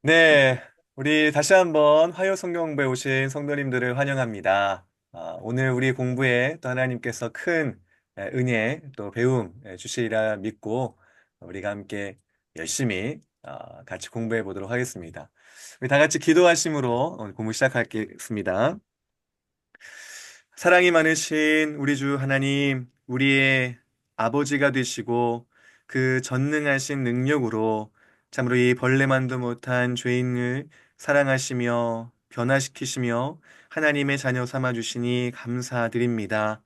네, 우리 다시 한번 화요 성경공부에 오신 성도님들을 환영합니다. 오늘 우리 공부에 또 하나님께서 큰 은혜 또 배움 주시리라 믿고 우리가 함께 열심히 같이 공부해 보도록 하겠습니다. 우리 다 같이 기도하심으로 오늘 공부 시작하겠습니다. 사랑이 많으신 우리 주 하나님, 우리의 아버지가 되시고 그 전능하신 능력으로 참으로 이 벌레만도 못한 죄인을 사랑하시며 변화시키시며 하나님의 자녀 삼아 주시니 감사드립니다.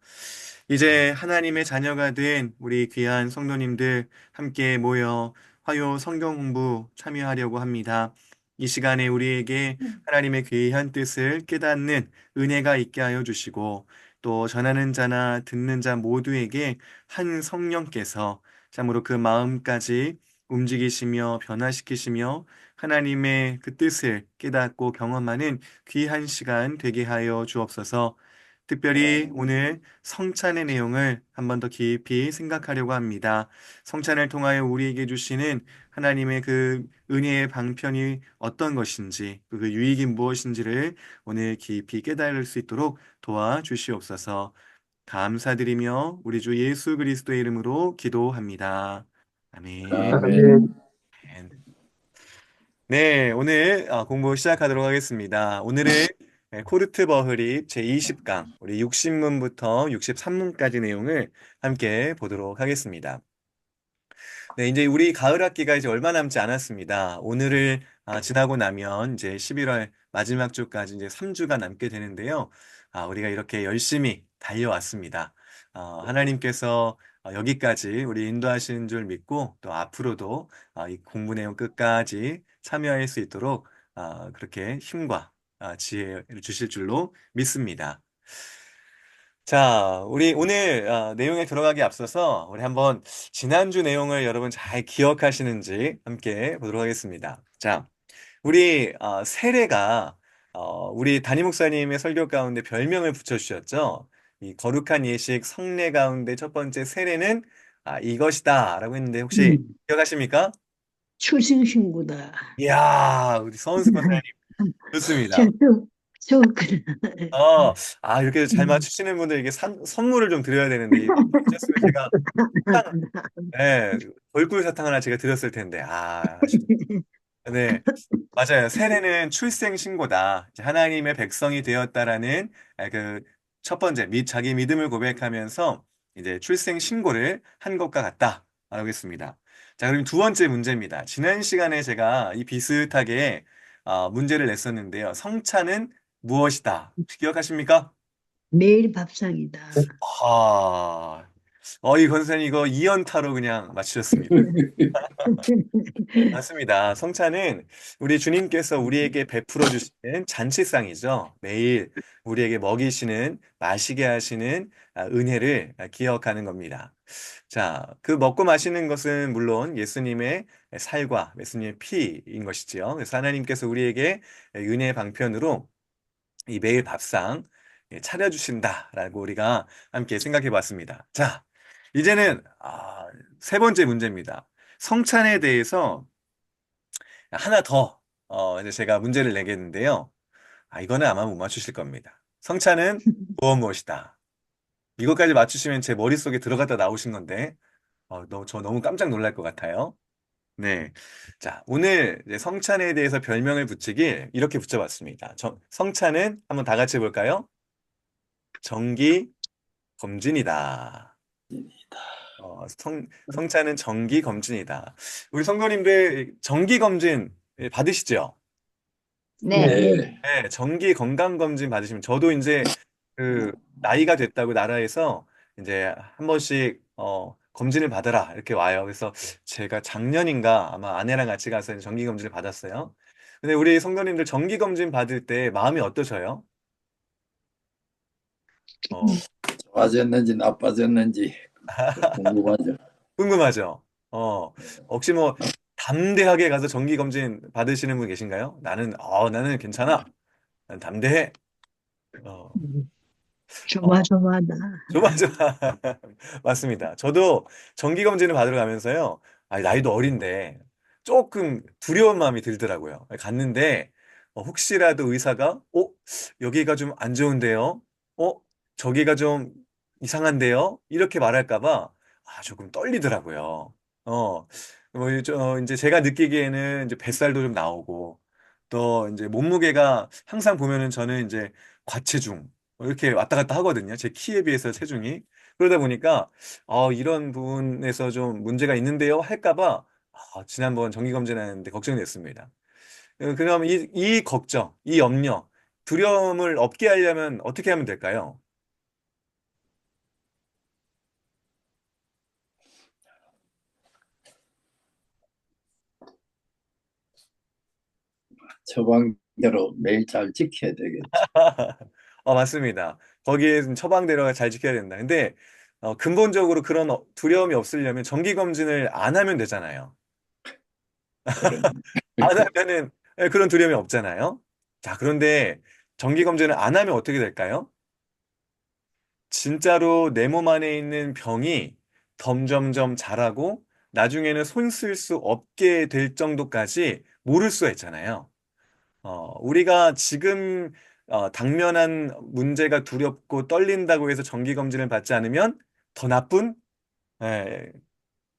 이제 하나님의 자녀가 된 우리 귀한 성도님들 함께 모여 화요 성경 공부 참여하려고 합니다. 이 시간에 우리에게 하나님의 귀한 뜻을 깨닫는 은혜가 있게 하여 주시고 또 전하는 자나 듣는 자 모두에게 한 성령께서 참으로 그 마음까지 움직이시며 변화시키시며 하나님의 그 뜻을 깨닫고 경험하는 귀한 시간 되게 하여 주옵소서. 특별히 오늘 성찬의 내용을 한 번 더 깊이 생각하려고 합니다. 성찬을 통하여 우리에게 주시는 하나님의 그 은혜의 방편이 어떤 것인지, 그 유익이 무엇인지를 오늘 깊이 깨달을 수 있도록 도와주시옵소서. 감사드리며 우리 주 예수 그리스도의 이름으로 기도합니다. 아멘. 아멘. 네, 오늘 공부 시작하도록 하겠습니다. 오늘은 코르트 버흐립 제20강, 우리 60문부터 63문까지 내용을 함께 보도록 하겠습니다. 네, 이제 우리 가을 학기가 이제 얼마 남지 않았습니다. 오늘을 지나고 나면 이제 11월 마지막 주까지 이제 3주가 남게 되는데요. 우리가 이렇게 열심히 달려왔습니다. 하나님께서 여기까지 우리 인도하시는 줄 믿고 또 앞으로도 이 공부 내용 끝까지 참여할 수 있도록 그렇게 힘과 지혜를 주실 줄로 믿습니다. 자, 우리 오늘 내용에 들어가기 앞서서 우리 한번 지난주 내용을 여러분 잘 기억하시는지 함께 보도록 하겠습니다. 자, 우리 세례가 우리 담임 목사님의 설교 가운데 별명을 붙여주셨죠. 이 거룩한 예식 성례 가운데 첫 번째 세례는 이것이다라고 했는데 혹시 음, 기억하십니까? 출생신고다. 이야, 우리 서은수 권사님 좋습니다. 저, 그, 어, 이렇게 잘 음. 맞추시는 분들에게 선물을 좀 드려야 되는데, 맞췄으면 제가 사탕, 네, 얼굴 사탕 하나 제가 드렸을 텐데, 아쉽다. 네, 맞아요. 세례는 출생 신고다. 이제 하나님의 백성이 되었다라는 그 첫 번째, 자기 믿음을 고백하면서 이제 출생 신고를 한 것과 같다. 라고 했습니다. 자, 그럼 두 번째 문제입니다. 지난 시간에 제가 이 비슷하게 문제를 냈었는데요. 성찬은 무엇이다? 혹시 기억하십니까? 매일 밥상이다. 아, 이 권사님 이거 2연타로 그냥 맞추셨습니다. 맞습니다. 성찬은 우리 주님께서 우리에게 베풀어 주시는 잔치상이죠. 매일 우리에게 먹이시는, 마시게 하시는 은혜를 기억하는 겁니다. 자, 그 먹고 마시는 것은 물론 예수님의 살과 예수님의 피인 것이지요. 그래서 하나님께서 우리에게 은혜의 방편으로 이 매일 밥상 차려주신다라고 우리가 함께 생각해 봤습니다. 자, 이제는 세 번째 문제입니다. 성찬에 대해서 하나 더 이제 제가 문제를 내겠는데요. 이거는 아마 못 맞추실 겁니다. 성찬은 무엇이다. 이것까지 맞추시면 제 머릿속에 들어갔다 나오신 건데 저 너무 깜짝 놀랄 것 같아요. 네. 자, 오늘 이제 성찬에 대해서 별명을 붙이길 이렇게 붙여봤습니다. 성찬은 한번 다 같이 해볼까요? 정기 검진이다. 성찬은 정기 검진이다. 우리 성도님들 정기 검진 받으시죠? 네. 네. 네, 정기 건강 검진 받으시면 저도 이제 그 나이가 됐다고 나라에서 이제 한 번씩 검진을 받으라 이렇게 와요. 그래서 제가 작년인가 아마 아내랑 같이 가서 정기 검진을 받았어요. 근데 우리 성도님들 정기 검진 받을 때 마음이 어떠셔요? 어, 좋아졌는지 나빠졌는지 궁금하죠. 궁금하죠? 어, 혹시 뭐 담대하게 가서 정기 검진 받으시는 분 계신가요? 나는 괜찮아. 난 담대해. 어, 어, 조마조마하다. 맞아. 맞습니다. 저도 정기검진을 받으러 가면서요. 나이도 어린데, 조금 두려운 마음이 들더라고요. 갔는데 혹시라도 의사가 여기가 좀 안 좋은데요? 어, 저기가 좀 이상한데요? 이렇게 말할까 봐 조금 떨리더라고요. 이제 제가 느끼기에는 이제 뱃살도 좀 나오고 또 이제 몸무게가 항상 보면은 저는 이제 과체중 이렇게 왔다 갔다 하거든요. 제 키에 비해서 체중이. 그러다 보니까 이런 부분에서 좀 문제가 있는데요? 할까 봐 지난번 정기검진하는데 걱정이 됐습니다. 그럼 이 걱정, 이 염려, 두려움을 없게 하려면 어떻게 하면 될까요? 처방대로 매일 잘 지켜야 되겠죠. 맞습니다. 거기에 처방대로 잘 지켜야 된다. 근데 근본적으로 그런 두려움이 없으려면 정기검진을 안 하면 되잖아요. 그런 안 하면은 그런 두려움이 없잖아요. 자, 그런데 정기검진을 안 하면 어떻게 될까요? 진짜로 내 몸 안에 있는 병이 점점점 자라고 나중에는 손 쓸 수 없게 될 정도까지 모를 수가 있잖아요. 우리가 지금 당면한 문제가 두렵고 떨린다고 해서 정기검진을 받지 않으면 더 나쁜 예,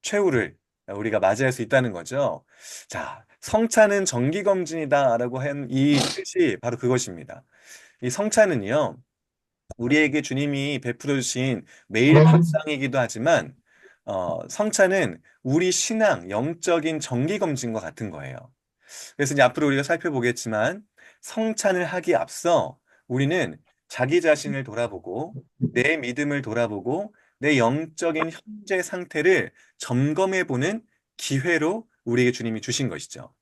최후를 우리가 맞이할 수 있다는 거죠. 자, 성찬은 정기검진이다라고 한 이 뜻이 바로 그것입니다. 이 성찬은요, 우리에게 주님이 베풀어 주신 매일 밥상이기도 하지만 성찬은 우리 신앙, 영적인 정기 검진과 같은 거예요. 그래서 이제 앞으로 우리가 살펴보겠지만 성찬을 하기 앞서 우리는 자기 자신을 돌아보고 내 믿음을 돌아보고 내 영적인 현재 상태를 점검해 보는 기회로 우리에게 주님이 주신 것이죠.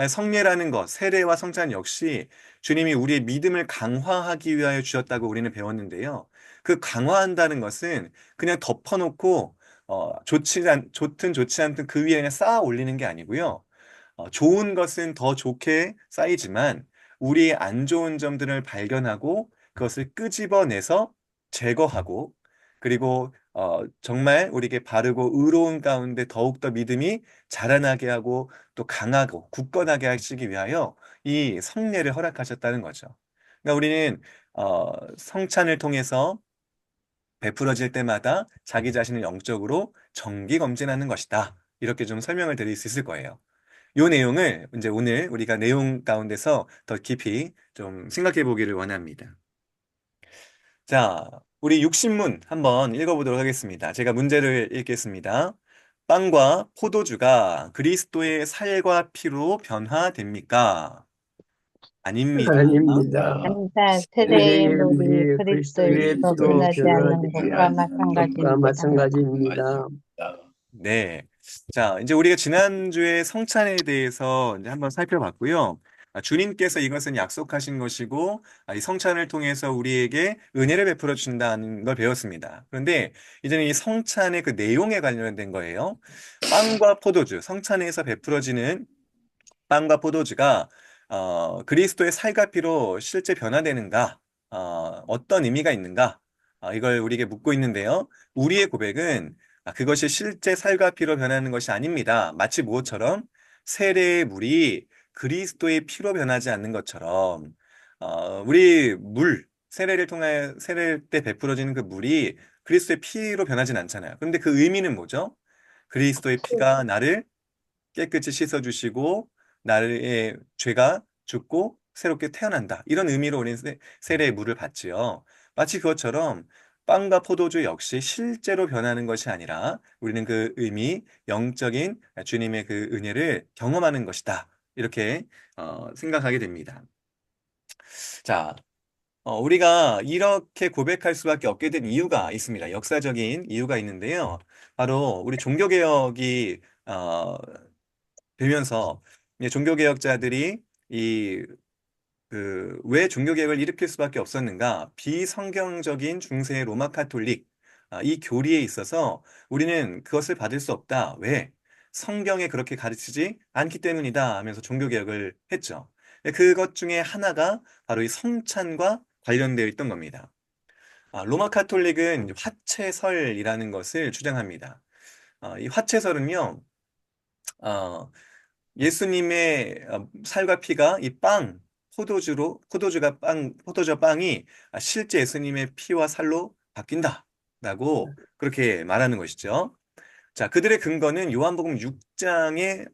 성례라는 것, 세례와 성찬 역시 주님이 우리의 믿음을 강화하기 위하여 주셨다고 우리는 배웠는데요. 그 강화한다는 것은 그냥 덮어놓고 좋든 좋지 않든 그 위에 그냥 쌓아 올리는 게 아니고요. 좋은 것은 더 좋게 쌓이지만 우리의 안 좋은 점들을 발견하고 그것을 끄집어내서 제거하고 그리고 정말 우리에게 바르고 의로운 가운데 더욱더 믿음이 자라나게 하고 또 강하고 굳건하게 하시기 위하여 이 성례를 허락하셨다는 거죠. 그러니까 우리는 성찬을 통해서 베풀어질 때마다 자기 자신을 영적으로 정기 검진하는 것이다. 이렇게 좀 설명을 드릴 수 있을 거예요. 이 내용을 이제 오늘 우리가 내용 가운데서 더 깊이 좀 생각해 보기를 원합니다. 자, 우리 육신문 한번 읽어보도록 하겠습니다. 제가 문제를 읽겠습니다. 빵과 포도주가 그리스도의 살과 피로 변화됩니까? 아닙니다. 아닙니다. 아니다. 세례의 세례의 물이 물이 그리스도의 그리스도의 피로 피로 변하지 않는 것과 변화되지 않는 것과 마찬가지입니다. 마찬가지입니다. 네. 자, 이제 우리가 지난주에 성찬에 대해서 이제 한번 살펴봤고요. 주님께서 이것은 약속하신 것이고, 이 성찬을 통해서 우리에게 은혜를 베풀어 주신다는 걸 배웠습니다. 그런데 이제는 이 성찬의 그 내용에 관련된 거예요. 빵과 포도주, 성찬에서 베풀어지는 빵과 포도주가 그리스도의 살과 피로 실제 변화되는가? 어떤 의미가 있는가? 이걸 우리에게 묻고 있는데요. 우리의 고백은 그것이 실제 살과 피로 변하는 것이 아닙니다. 마치 무엇처럼 세례의 물이 그리스도의 피로 변하지 않는 것처럼 우리 세례를 통해 세례 때 베풀어지는 그 물이 그리스도의 피로 변하진 않잖아요. 그런데 그 의미는 뭐죠? 그리스도의 피가 나를 깨끗이 씻어주시고 나의 죄가 죽고 새롭게 태어난다. 이런 의미로 우리는 세례의 물을 받지요. 마치 그것처럼 빵과 포도주 역시 실제로 변하는 것이 아니라 우리는 그 의미, 영적인 주님의 그 은혜를 경험하는 것이다. 이렇게 생각하게 됩니다. 자, 우리가 이렇게 고백할 수밖에 없게 된 이유가 있습니다. 역사적인 이유가 있는데요. 바로 우리 종교개혁이 되면서 이제 종교개혁자들이 왜 종교개혁을 일으킬 수밖에 없었는가? 비성경적인 중세 로마 카톨릭, 이 교리에 있어서 우리는 그것을 받을 수 없다. 왜? 성경에 그렇게 가르치지 않기 때문이다 하면서 종교개혁을 했죠. 그것 중에 하나가 바로 이 성찬과 관련되어 있던 겁니다. 로마 카톨릭은 화채설이라는 것을 주장합니다. 이 화채설은요, 예수님의 살과 피가 이 빵, 포도주가 빵이 실제 예수님의 피와 살로 바뀐다라고 그렇게 말하는 것이죠. 자, 그들의 근거는 요한복음 6장에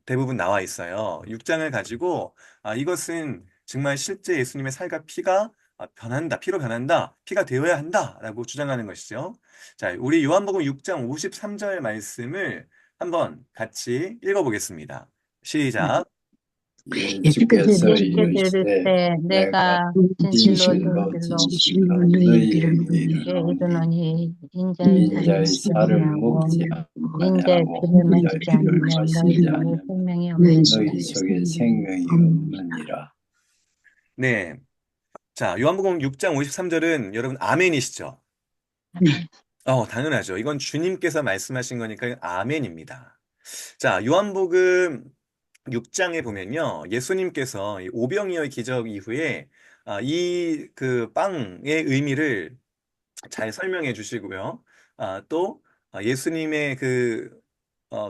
대부분 나와 있어요. 6장을 가지고 이것은 정말 실제 예수님의 살과 피가 변한다, 피로 변한다, 피가 되어야 한다라고 주장하는 것이죠. 자, 우리 요한복음 6장 53절 말씀을 한번 같이 읽어보겠습니다. 시작. 예수께서 예수께 들을 이르시되 때 내가 내가 진실로 진실로 너희에게 너희에게 이르노니 이르노니 인자의 살을 인자의 먹지 살을 먹지 아니하고 인자의 아니하고 피를 인자의 마시지 피를 않으면 너희 마시지 속에 않으면 생명이 너희 없느니라. 속에 생명이 없느니라. 네. 자, 요한복음 6장 53절은 여러분 아멘이시죠? 당연하죠. 이건 주님께서 말씀하신 거니까 아멘입니다. 자, 요한복음 6장에 보면요. 예수님께서 이 오병이어의 기적 이후에 이 그 빵의 의미를 잘 설명해 주시고요. 또 예수님의 그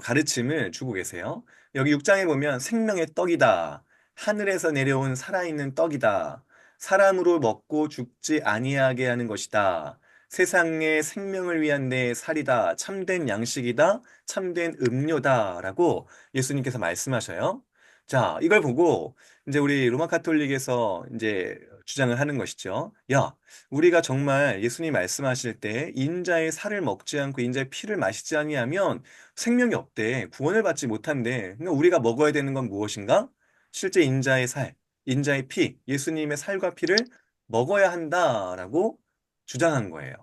가르침을 주고 계세요. 여기 6장에 보면 생명의 떡이다. 하늘에서 내려온 살아있는 떡이다. 사람으로 먹고 죽지 아니하게 하는 것이다. 세상의 생명을 위한 내 살이다. 참된 양식이다. 참된 음료다라고 예수님께서 말씀하셔요. 자, 이걸 보고 이제 우리 로마 카톨릭에서 이제 주장을 하는 것이죠. 야, 우리가 정말 예수님 말씀하실 때 인자의 살을 먹지 않고 인자의 피를 마시지 아니하면 생명이 없대. 구원을 받지 못한대. 그러니까 우리가 먹어야 되는 건 무엇인가? 실제 인자의 살, 인자의 피, 예수님의 살과 피를 먹어야 한다라고 주장한 거예요.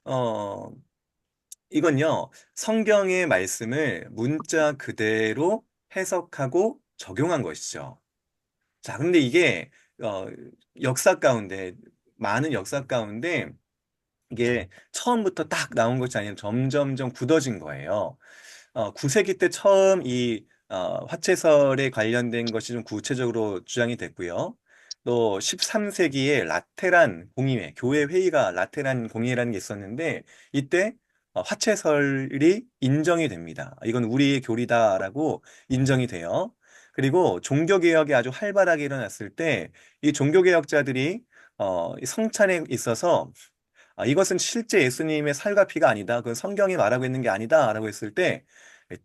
어, 이건요, 성경의 말씀을 문자 그대로 해석하고 적용한 것이죠. 자, 근데 이게 어, 역사 가운데, 많은 역사 가운데 이게 처음부터 딱 나온 것이 아니라 점점점 굳어진 거예요. 9세기 때 처음 이 화채설에 관련된 것이 좀 구체적으로 주장이 됐고요. 또 13세기에 라테란 공의회, 교회 회의가 라테란 공의회라는 게 있었는데 이때 화채설이 인정이 됩니다. 이건 우리의 교리다라고 인정이 돼요. 그리고 종교개혁이 아주 활발하게 일어났을 때 이 종교개혁자들이 이 성찬에 있어서 이것은 실제 예수님의 살과 피가 아니다. 그건 성경이 말하고 있는 게 아니다라고 했을 때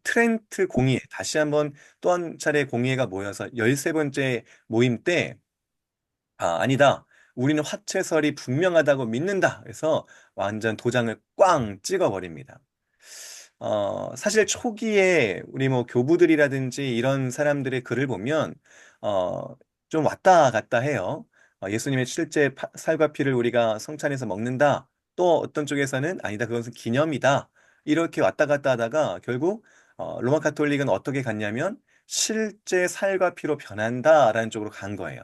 트렌트 공의회, 다시 한번 또 한 차례 공의회가 모여서 13번째 모임 때 아니다. 우리는 화채설이 분명하다고 믿는다. 그래서 완전 도장을 꽝 찍어버립니다. 사실 초기에 우리 뭐 교부들이라든지 이런 사람들의 글을 보면, 좀 왔다 갔다 해요. 예수님의 실제 살과 피를 우리가 성찬에서 먹는다. 또 어떤 쪽에서는 아니다. 그것은 기념이다. 이렇게 왔다 갔다 하다가 결국, 로마 카톨릭은 어떻게 갔냐면 실제 살과 피로 변한다라는 쪽으로 간 거예요.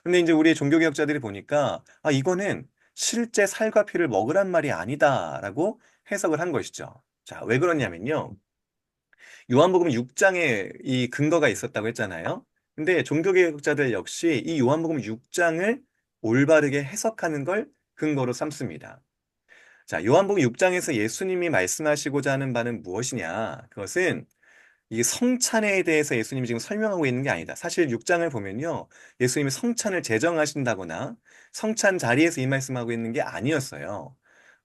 근데 이제 우리 종교개혁자들이 보니까, 이거는 실제 살과 피를 먹으란 말이 아니다라고 해석을 한 것이죠. 자, 왜 그러냐면요. 요한복음 6장에 이 근거가 있었다고 했잖아요. 근데 종교개혁자들 역시 이 요한복음 6장을 올바르게 해석하는 걸 근거로 삼습니다. 자, 요한복음 6장에서 예수님이 말씀하시고자 하는 바는 무엇이냐? 그것은 이 성찬에 대해서 예수님이 지금 설명하고 있는 게 아니다. 사실 6장을 보면요. 예수님이 성찬을 제정하신다거나 성찬 자리에서 이 말씀하고 있는 게 아니었어요.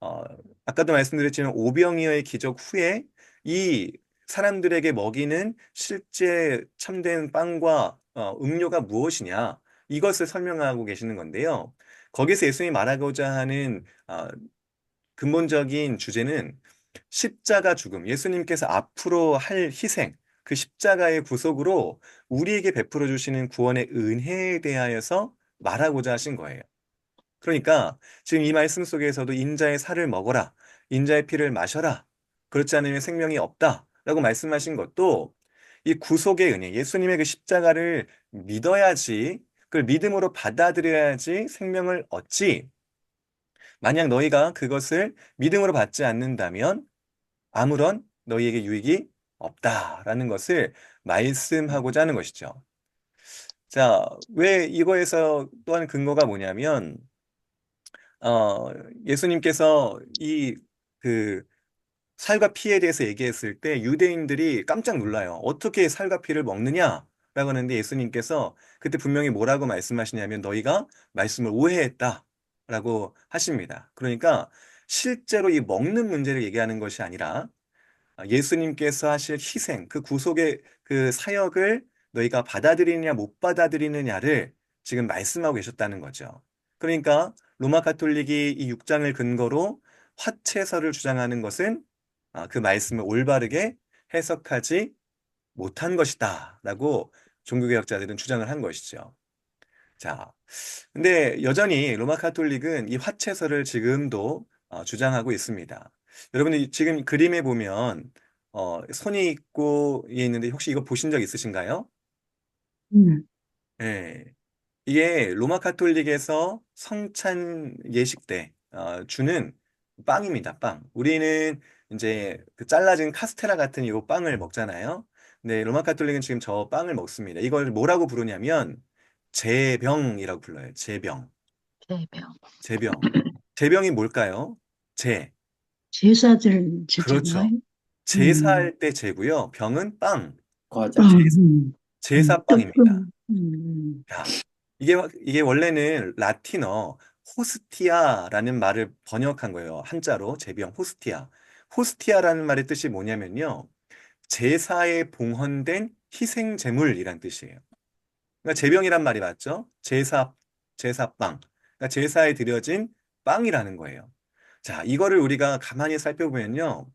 어, 아까도 말씀드렸지만 오병이어의 기적 후에 이 사람들에게 먹이는 실제 참된 빵과 음료가 무엇이냐 이것을 설명하고 계시는 건데요. 거기서 예수님이 말하고자 하는 근본적인 주제는 십자가 죽음, 예수님께서 앞으로 할 희생, 그 십자가의 구속으로 우리에게 베풀어 주시는 구원의 은혜에 대하여서 말하고자 하신 거예요. 그러니까 지금 이 말씀 속에서도 인자의 살을 먹어라, 인자의 피를 마셔라, 그렇지 않으면 생명이 없다라고 말씀하신 것도 이 구속의 은혜, 예수님의 그 십자가를 믿어야지, 그걸 믿음으로 받아들여야지 생명을 얻지, 만약 너희가 그것을 믿음으로 받지 않는다면 아무런 너희에게 유익이 없다라는 것을 말씀하고자 하는 것이죠. 자, 왜 이거에서 또한 근거가 뭐냐면, 어, 예수님께서 그 살과 피에 대해서 얘기했을 때 유대인들이 깜짝 놀라요. 어떻게 살과 피를 먹느냐? 라고 하는데 예수님께서 그때 분명히 뭐라고 말씀하시냐면 너희가 말씀을 오해했다. 라고 하십니다. 그러니까 실제로 이 먹는 문제를 얘기하는 것이 아니라 예수님께서 하실 희생, 그 구속의 그 사역을 너희가 받아들이느냐 못 받아들이느냐를 지금 말씀하고 계셨다는 거죠. 그러니까 로마 가톨릭이 이 6장을 근거로 화채설을 주장하는 것은 그 말씀을 올바르게 해석하지 못한 것이다라고 종교개혁자들은 주장을 한 것이죠. 자, 근데 여전히 로마 카톨릭은 이 화채설을 지금도 주장하고 있습니다. 여러분들 지금 그림에 보면 손이 있고 예 있는데 혹시 이거 보신 적 있으신가요? 음, 예. 이게 로마 카톨릭에서 성찬 예식 때 주는 빵입니다. 빵. 우리는 이제 그 잘라진 카스테라 같은 이 빵을 먹잖아요. 근데 로마 카톨릭은 지금 저 빵을 먹습니다. 이걸 뭐라고 부르냐면 제병이라고 불러요. 제병. 대병. 제병. 제병이 뭘까요? 제. 제사들 그렇죠. 제잖아요. 제사할 때 제고요. 병은 빵. 과자. 빵, 제사빵입니다. 뜨끔, 야, 이게 원래는 라틴어 호스티아라는 말을 번역한 거예요. 한자로 제비형 호스티아. 호스티아라는 말의 뜻이 뭐냐면요. 제사에 봉헌된 희생 제물이란 뜻이에요. 그러니까 제병이란 말이 맞죠? 제사빵. 그러니까 제사에 드려진 빵이라는 거예요. 자, 이거를 우리가 가만히 살펴보면요.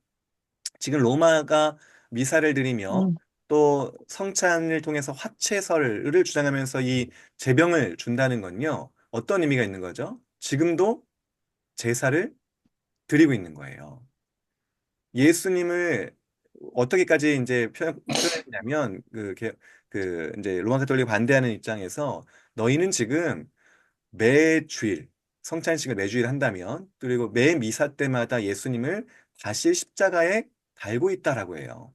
지금 로마가 미사를 드리며 음, 또 성찬을 통해서 화채설을 주장하면서 이 제병을 준다는 건요. 어떤 의미가 있는 거죠? 지금도 제사를 드리고 있는 거예요. 예수님을 어떻게까지 이제 표현했냐면 그 이제 로마 가톨릭 반대하는 입장에서 너희는 지금 매주일 성찬식을 매주일 한다면 그리고 매 미사 때마다 예수님을 다시 십자가에 달고 있다라고 해요.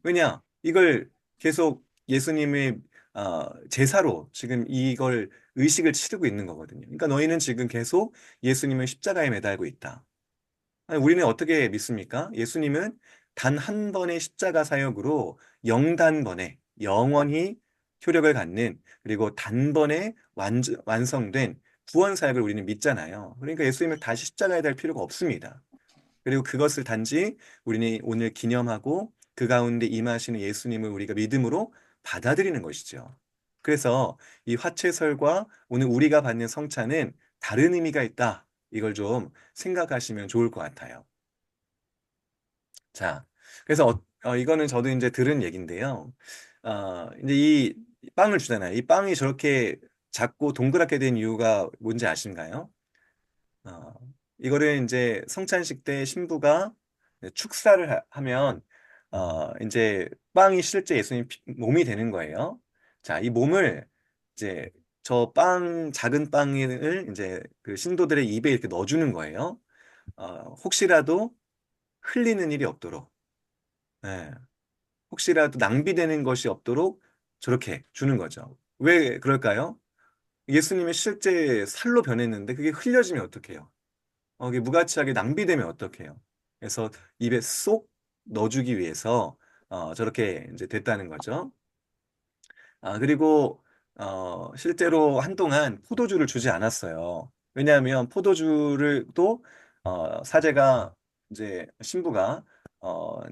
왜냐? 이걸 계속 예수님의 제사로 지금 이걸 의식을 치르고 있는 거거든요. 그러니까 너희는 지금 계속 예수님을 십자가에 매달고 있다. 아니, 우리는 어떻게 믿습니까? 예수님은 단 한 번의 십자가 사역으로 영단번에 영원히 효력을 갖는 그리고 단번에 완성된 구원 사역을 우리는 믿잖아요. 그러니까 예수님을 다시 십자가에 달 필요가 없습니다. 그리고 그것을 단지 우리는 오늘 기념하고 그 가운데 임하시는 예수님을 우리가 믿음으로 받아들이는 것이죠. 그래서 이 화채설과 오늘 우리가 받는 성찬은 다른 의미가 있다. 이걸 좀 생각하시면 좋을 것 같아요. 자, 그래서 이거는 저도 이제 들은 얘기인데요. 이제 이 빵을 주잖아요. 이 빵이 저렇게 작고 동그랗게 된 이유가 뭔지 아신가요? 어, 이거를 이제 성찬식 때 신부가 축사를 하면 이제 빵이 실제 예수님 몸이 되는 거예요. 자, 이 몸을 이제 저 작은 빵을 이제 그 신도들의 입에 이렇게 넣어주는 거예요. 혹시라도 흘리는 일이 없도록, 예, 혹시라도 낭비되는 것이 없도록 저렇게 주는 거죠. 왜 그럴까요? 예수님이 실제 살로 변했는데 그게 흘려지면 어떡해요? 이게 무가치하게 낭비되면 어떡해요? 그래서 입에 쏙 넣어주기 위해서 저렇게 이제 됐다는 거죠. 그리고 실제로 한동안 포도주를 주지 않았어요. 왜냐하면 포도주를 또 사제가 이제 신부가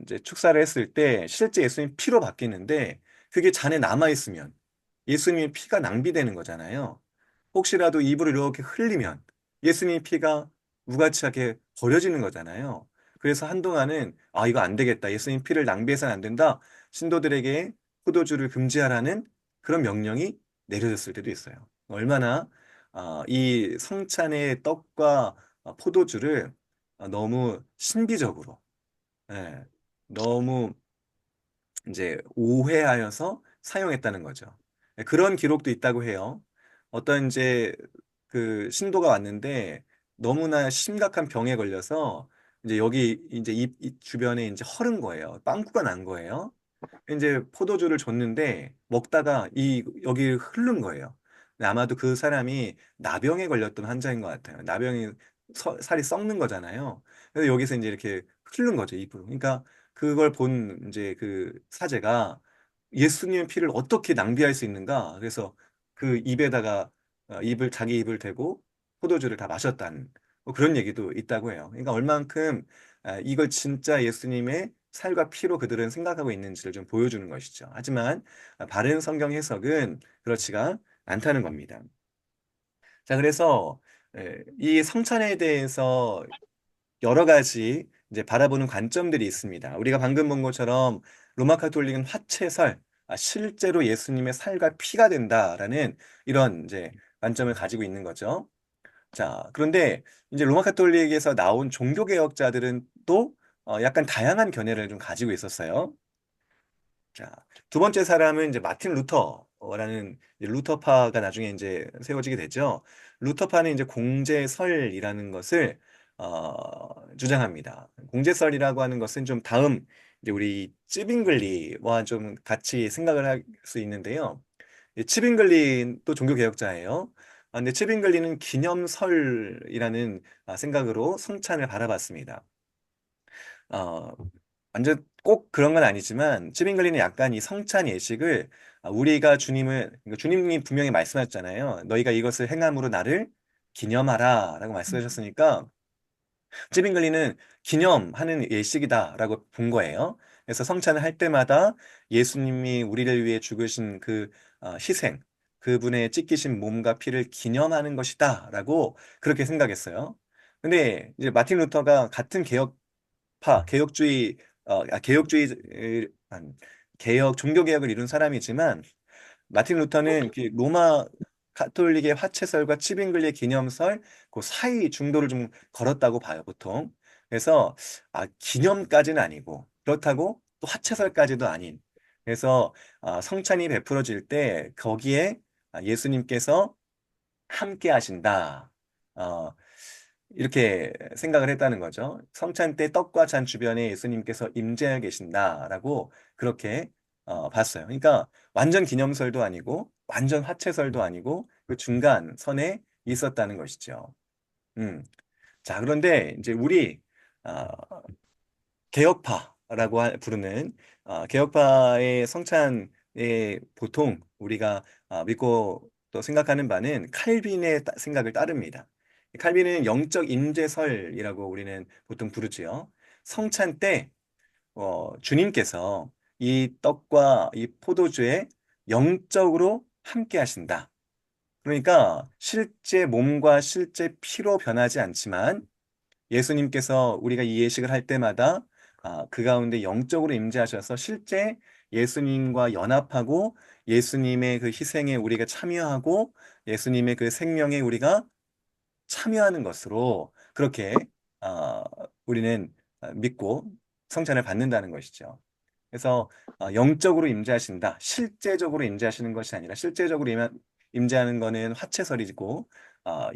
이제 축사를 했을 때 실제 예수님 피로 바뀌는데 그게 잔에 남아 있으면 예수님의 피가 낭비되는 거잖아요. 혹시라도 입으로 이렇게 흘리면 예수님의 피가 무가치하게 버려지는 거잖아요. 그래서 한동안은 이거 안 되겠다. 예수님 피를 낭비해서는 안 된다. 신도들에게 포도주를 금지하라는 그런 명령이 내려졌을 때도 있어요. 얼마나 이 성찬의 떡과 포도주를 너무 신비적으로, 예, 너무 이제 오해하여서 사용했다는 거죠. 예, 그런 기록도 있다고 해요. 어떤 이제 그 신도가 왔는데 너무나 심각한 병에 걸려서 이제 여기 이제 입 주변에 이제 허른 거예요. 빵꾸가 난 거예요. 이제 포도주를 줬는데 먹다가 여기 흐른 거예요. 근데 아마도 그 사람이 나병에 걸렸던 환자인 것 같아요. 나병이 살이 썩는 거잖아요. 그래서 여기서 이제 이렇게 흐르는 거죠, 입으로. 그러니까 그걸 본 이제 그 사제가 예수님의 피를 어떻게 낭비할 수 있는가? 그래서 그 입에다가 자기 입을 대고 포도주를 다 마셨다는 뭐 그런 얘기도 있다고 해요. 그러니까 얼만큼 이걸 진짜 예수님의 살과 피로 그들은 생각하고 있는지를 좀 보여주는 것이죠. 하지만 바른 성경 해석은 그렇지가 않다는 겁니다. 자, 그래서 이 성찬에 대해서 여러 가지 이제 바라보는 관점들이 있습니다. 우리가 방금 본 것처럼 로마 가톨릭은 화채설, 실제로 예수님의 살과 피가 된다라는 이런 이제 관점을 가지고 있는 거죠. 자, 그런데 이제 로마 가톨릭에서 나온 종교 개혁자들은 또 약간 다양한 견해를 좀 가지고 있었어요. 자, 두 번째 사람은 이제 마틴 루터라는 이제 루터파가 나중에 이제 세워지게 되죠. 루터파는 이제 공제설이라는 것을 주장합니다. 공제설이라고 하는 것은 좀 다음 이제 우리 찌빙글리와 좀 같이 생각을 할 수 있는데요. 이 츠빙글리 또 종교 개혁자예요. 근데 츠빙글리는 기념설이라는 생각으로 성찬을 바라봤습니다. 어, 완전 꼭 그런 건 아니지만 츠빙글리는 약간 이 성찬 예식을 우리가 그러니까 주님이 분명히 말씀하셨잖아요. 너희가 이것을 행함으로 나를 기념하라라고 말씀하셨으니까 찌빙글리는 기념하는 예식이다라고 본 거예요. 그래서 성찬을 할 때마다 예수님이 우리를 위해 죽으신 그 희생, 그분의 찢기신 몸과 피를 기념하는 것이다라고 그렇게 생각했어요. 근데 이제 마틴 루터가 같은 개혁주의, 개혁주의, 개혁, 종교 개혁을 이룬 사람이지만 마틴 루터는 그 로마 가톨릭의 화채설과 치빙글리의 기념설 그 사이 중도를 좀 걸었다고 봐요, 보통. 그래서 기념까지는 아니고 그렇다고 또 화채설까지도 아닌. 그래서 성찬이 베풀어질 때 거기에 예수님께서 함께 하신다. 어, 이렇게 생각을 했다는 거죠. 성찬 때 떡과 잔 주변에 예수님께서 임재해 계신다라고 그렇게 봤어요. 그러니까 완전 기념설도 아니고 완전 화채설도 아니고 그 중간 선에 있었다는 것이죠. 음. 자, 그런데 이제 우리 어, 개혁파라고 부르는 개혁파의 성찬에 보통 우리가 믿고 또 생각하는 바는 칼빈의 생각을 따릅니다. 칼빈은 영적 임재설이라고 우리는 보통 부르지요. 성찬 때 주님께서 이 떡과 이 포도주에 영적으로 함께 하신다. 그러니까 실제 몸과 실제 피로 변하지 않지만 예수님께서 우리가 이 예식을 할 때마다 그 가운데 영적으로 임재하셔서 실제 예수님과 연합하고 예수님의 그 희생에 우리가 참여하고 예수님의 그 생명에 우리가 참여하는 것으로 그렇게 아, 우리는 믿고 성찬을 받는다는 것이죠. 그래서 영적으로 임재하신다. 실제적으로 임재하시는 것이 아니라 실제적으로 임재하는 거는 화채설이고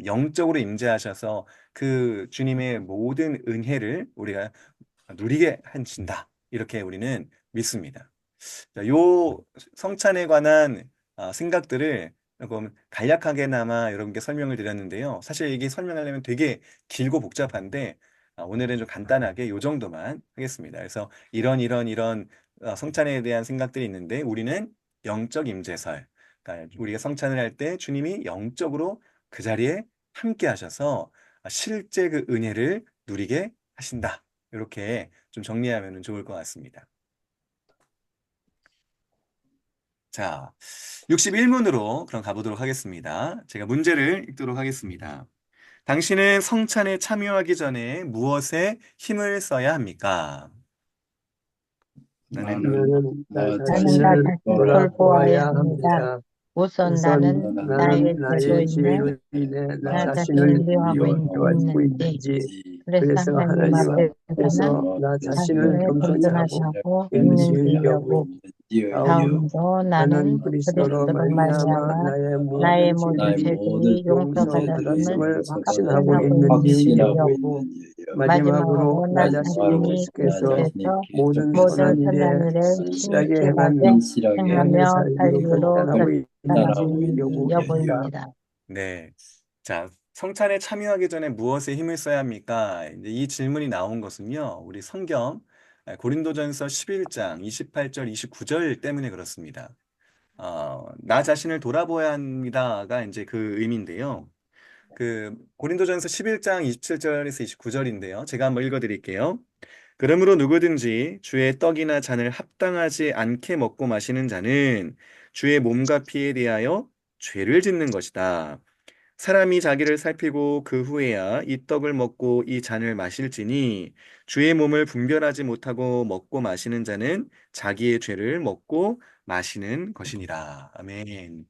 영적으로 임재하셔서 그 주님의 모든 은혜를 우리가 누리게 하신다. 이렇게 우리는 믿습니다. 자, 요 성찬에 관한 생각들을 조금 간략하게나마 여러분께 설명을 드렸는데요. 사실 이게 설명하려면 되게 길고 복잡한데 오늘은 좀 간단하게 요 정도만 하겠습니다. 그래서 이런 성찬에 대한 생각들이 있는데 우리는 영적 임재설, 그러니까 우리가 성찬을 할 때 주님이 영적으로 그 자리에 함께 하셔서 실제 그 은혜를 누리게 하신다. 이렇게 좀 정리하면 좋을 것 같습니다. 자, 61문으로 그럼 가보도록 하겠습니다. 제가 문제를 읽도록 하겠습니다. 당신은 성찬에 참여하기 전에 무엇에 힘을 써야 합니까? 나는 나는 나 나는 나 자신을 자신을 돌아보아야 돌보아야 합니다. 합니다. 우선 우선 나는 나는 나의 나의 태도인데 죄로 인해 나 나 자신을 자신을 미워하고 미워하고 있는지. 있는지, 그래서 그래서 하나님 하나님 앞에서는 앞에서 나 자신을 자신을 겸손히 겸손하게 하고 하고 인지으려고 있는지려고. 하오니, 다음으로 나는 나는 그리스도로 그리스도로 말미암아 말미암아 나의 나의 모든 모든 죄들이 죄들이 용서받았음을 용서받았음을 확신하고 확신하고 있는지이려고. 있는지려고. 마지막으로 마지막으로 나 나 자신이 자신이 계속해서 그리스도에서 모든 모든 선한 일에 선한 일을 신실하게 신실하게 행하며 영의 행하며 살기로 살기로 결단하고 결단하고 있는지 있는 여부입니다. 여부입니다. 네. 자, 성찬에 참여하기 전에 무엇에 힘을 써야 합니까? 이제 이 질문이 나온 것은요, 우리 성경 고린도전서 11장 28절, 29절 때문에 그렇습니다. 나 자신을 돌아보아야 합니다가 이제 그 의미인데요. 그 고린도전서 11장 27절에서 29절인데요. 제가 한번 읽어드릴게요. 그러므로 누구든지 주의 떡이나 잔을 합당하지 않게 먹고 마시는 자는 주의 몸과 피에 대하여 죄를 짓는 것이다. 사람이 자기를 살피고 그 후에야 이 떡을 먹고 이 잔을 마실지니 주의 몸을 분별하지 못하고 먹고 마시는 자는 자기의 죄를 먹고 마시는 것이니라. 아멘.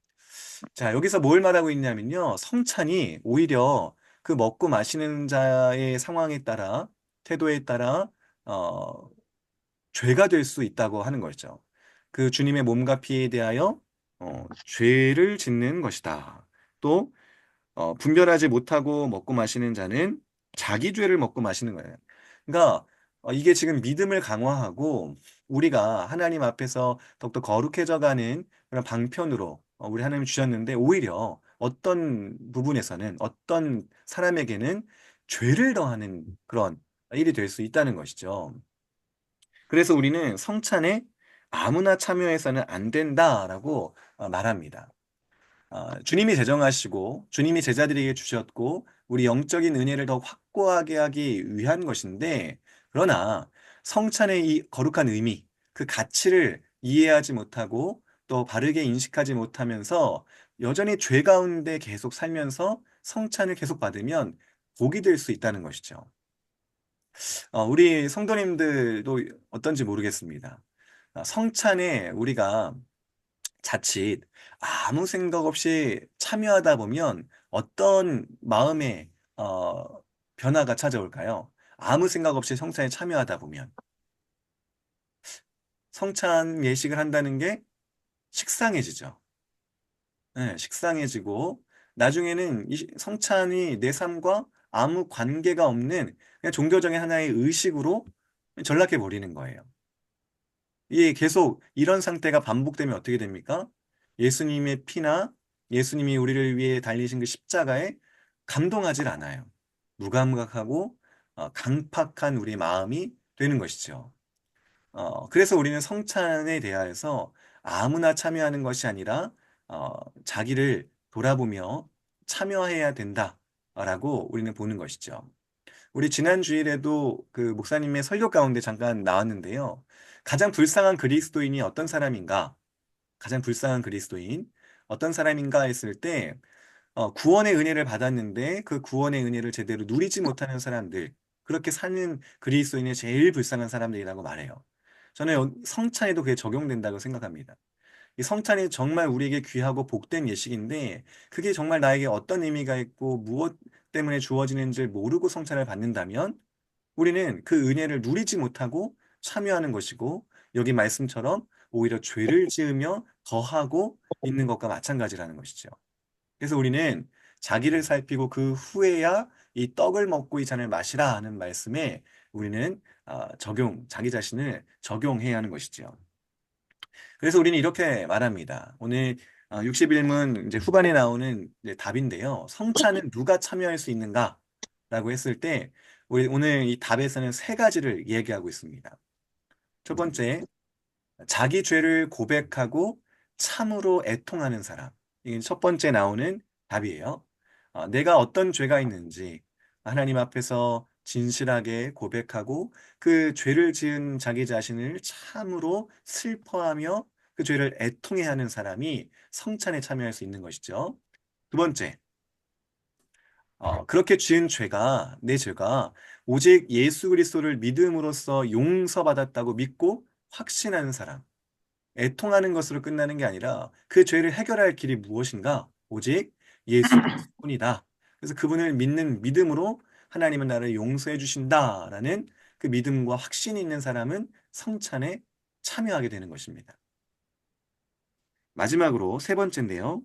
자, 여기서 뭘 말하고 있냐면요. 성찬이 오히려 그 먹고 마시는 자의 상황에 따라, 태도에 따라, 어, 죄가 될 수 있다고 하는 거죠. 그 주님의 몸과 피에 대하여, 죄를 짓는 것이다. 또, 분별하지 못하고 먹고 마시는 자는 자기 죄를 먹고 마시는 거예요. 그러니까 이게 지금 믿음을 강화하고 우리가 하나님 앞에서 더욱더 거룩해져 가는 그런 방편으로 우리 하나님 주셨는데 오히려 어떤 부분에서는 어떤 사람에게는 죄를 더하는 그런 일이 될 수 있다는 것이죠. 그래서 우리는 성찬에 아무나 참여해서는 안 된다라고 말합니다. 주님이 제정하시고 주님이 제자들에게 주셨고 우리 영적인 은혜를 더 확고하게 하기 위한 것인데 그러나 성찬의 이 거룩한 의미, 그 가치를 이해하지 못하고 또 바르게 인식하지 못하면서 여전히 죄 가운데 계속 살면서 성찬을 계속 받으면 복이 될 수 있다는 것이죠. 우리 성도님들도 어떤지 모르겠습니다. 성찬에 우리가 자칫 아무 생각 없이 참여하다 보면 어떤 마음의 변화가 찾아올까요? 아무 생각 없이 성찬에 참여하다 보면 성찬 예식을 한다는 게 식상해지죠. 네, 식상해지고 나중에는 이 성찬이 내 삶과 아무 관계가 없는 그냥 종교적인 하나의 의식으로 전락해 버리는 거예요. 이게 계속 이런 상태가 반복되면 어떻게 됩니까? 예수님의 피나 예수님이 우리를 위해 달리신 그 십자가에 감동하질 않아요. 무감각하고 강팍한 우리 마음이 되는 것이죠. 그래서 우리는 성찬에 대하여서 아무나 참여하는 것이 아니라 자기를 돌아보며 참여해야 된다라고 우리는 보는 것이죠. 우리 지난 주일에도 그 목사님의 설교 가운데 잠깐 나왔는데요. 가장 불쌍한 그리스도인이 어떤 사람인가? 가장 불쌍한 그리스도인 어떤 사람인가 했을 때 구원의 은혜를 받았는데 그 구원의 은혜를 제대로 누리지 못하는 사람들 그렇게 사는 그리스도인이 제일 불쌍한 사람들이라고 말해요. 저는 성찬에도 그게 적용된다고 생각합니다. 이 성찬이 정말 우리에게 귀하고 복된 예식인데 그게 정말 나에게 어떤 의미가 있고 무엇 때문에 주어지는지를 모르고 성찬을 받는다면 우리는 그 은혜를 누리지 못하고 참여하는 것이고 여기 말씀처럼 오히려 죄를 지으며 더하고 있는 것과 마찬가지라는 것이죠. 그래서 우리는 자기를 살피고 그 후에야 이 떡을 먹고 이 잔을 마시라 하는 말씀에 우리는 자기 자신을 적용해야 하는 것이죠. 그래서 우리는 이렇게 말합니다. 오늘 61문 이제 후반에 나오는 이제 답인데요. 성찬은 누가 참여할 수 있는가? 라고 했을 때 우리 오늘 이 답에서는 세 가지를 얘기하고 있습니다. 첫 번째, 자기 죄를 고백하고 참으로 애통하는 사람. 이게 첫 번째 나오는 답이에요. 내가 어떤 죄가 있는지 하나님 앞에서 진실하게 고백하고 그 죄를 지은 자기 자신을 참으로 슬퍼하며 그 죄를 애통해하는 사람이 성찬에 참여할 수 있는 것이죠. 두 번째, 그렇게 지은 죄가, 내 죄가 오직 예수 그리스도를 믿음으로써 용서받았다고 믿고 확신하는 사람. 애통하는 것으로 끝나는 게 아니라 그 죄를 해결할 길이 무엇인가? 오직 예수 그리스도뿐이다. 그래서 그분을 믿는 믿음으로 하나님은 나를 용서해 주신다라는 그 믿음과 확신이 있는 사람은 성찬에 참여하게 되는 것입니다. 마지막으로 세 번째인데요.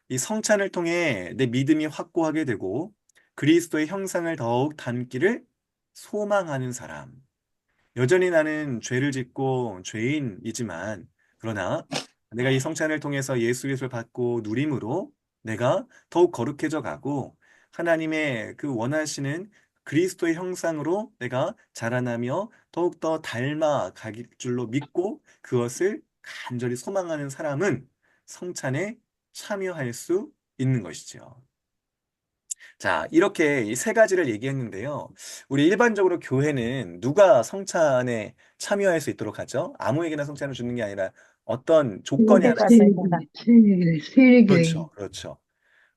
이 성찬을 통해 내 믿음이 확고하게 되고 그리스도의 형상을 더욱 닮기를 소망하는 사람. 여전히 나는 죄를 짓고 죄인이지만 그러나 내가 이 성찬을 통해서 예수 그리스도를 받고 누림으로 내가 더욱 거룩해져 가고 하나님의 그 원하시는 그리스도의 형상으로 내가 자라나며 더욱더 닮아갈 줄로 믿고 그것을 간절히 소망하는 사람은 성찬에 참여할 수 있는 것이죠. 자, 이렇게 이 세 가지를 얘기했는데요. 우리 일반적으로 교회는 누가 성찬에 참여할 수 있도록 하죠? 아무에게나 성찬을 주는 게 아니라 어떤 조건이 하나 있어요. 세례교인. 그렇죠, 그렇죠.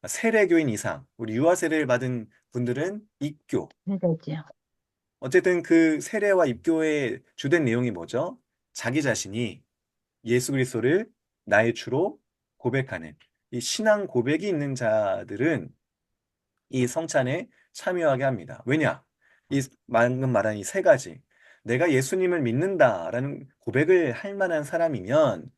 세례교인 이상, 우리 유아 세례를 받은 분들은 입교. 힘들죠. 어쨌든 그 세례와 입교의 주된 내용이 뭐죠? 자기 자신이 예수 그리스도를 나의 주로 고백하는 이 신앙 고백이 있는 자들은 이 성찬에 참여하게 합니다. 왜냐? 이 방금 말한 이 세 가지. 내가 예수님을 믿는다라는 고백을 할 만한 사람이면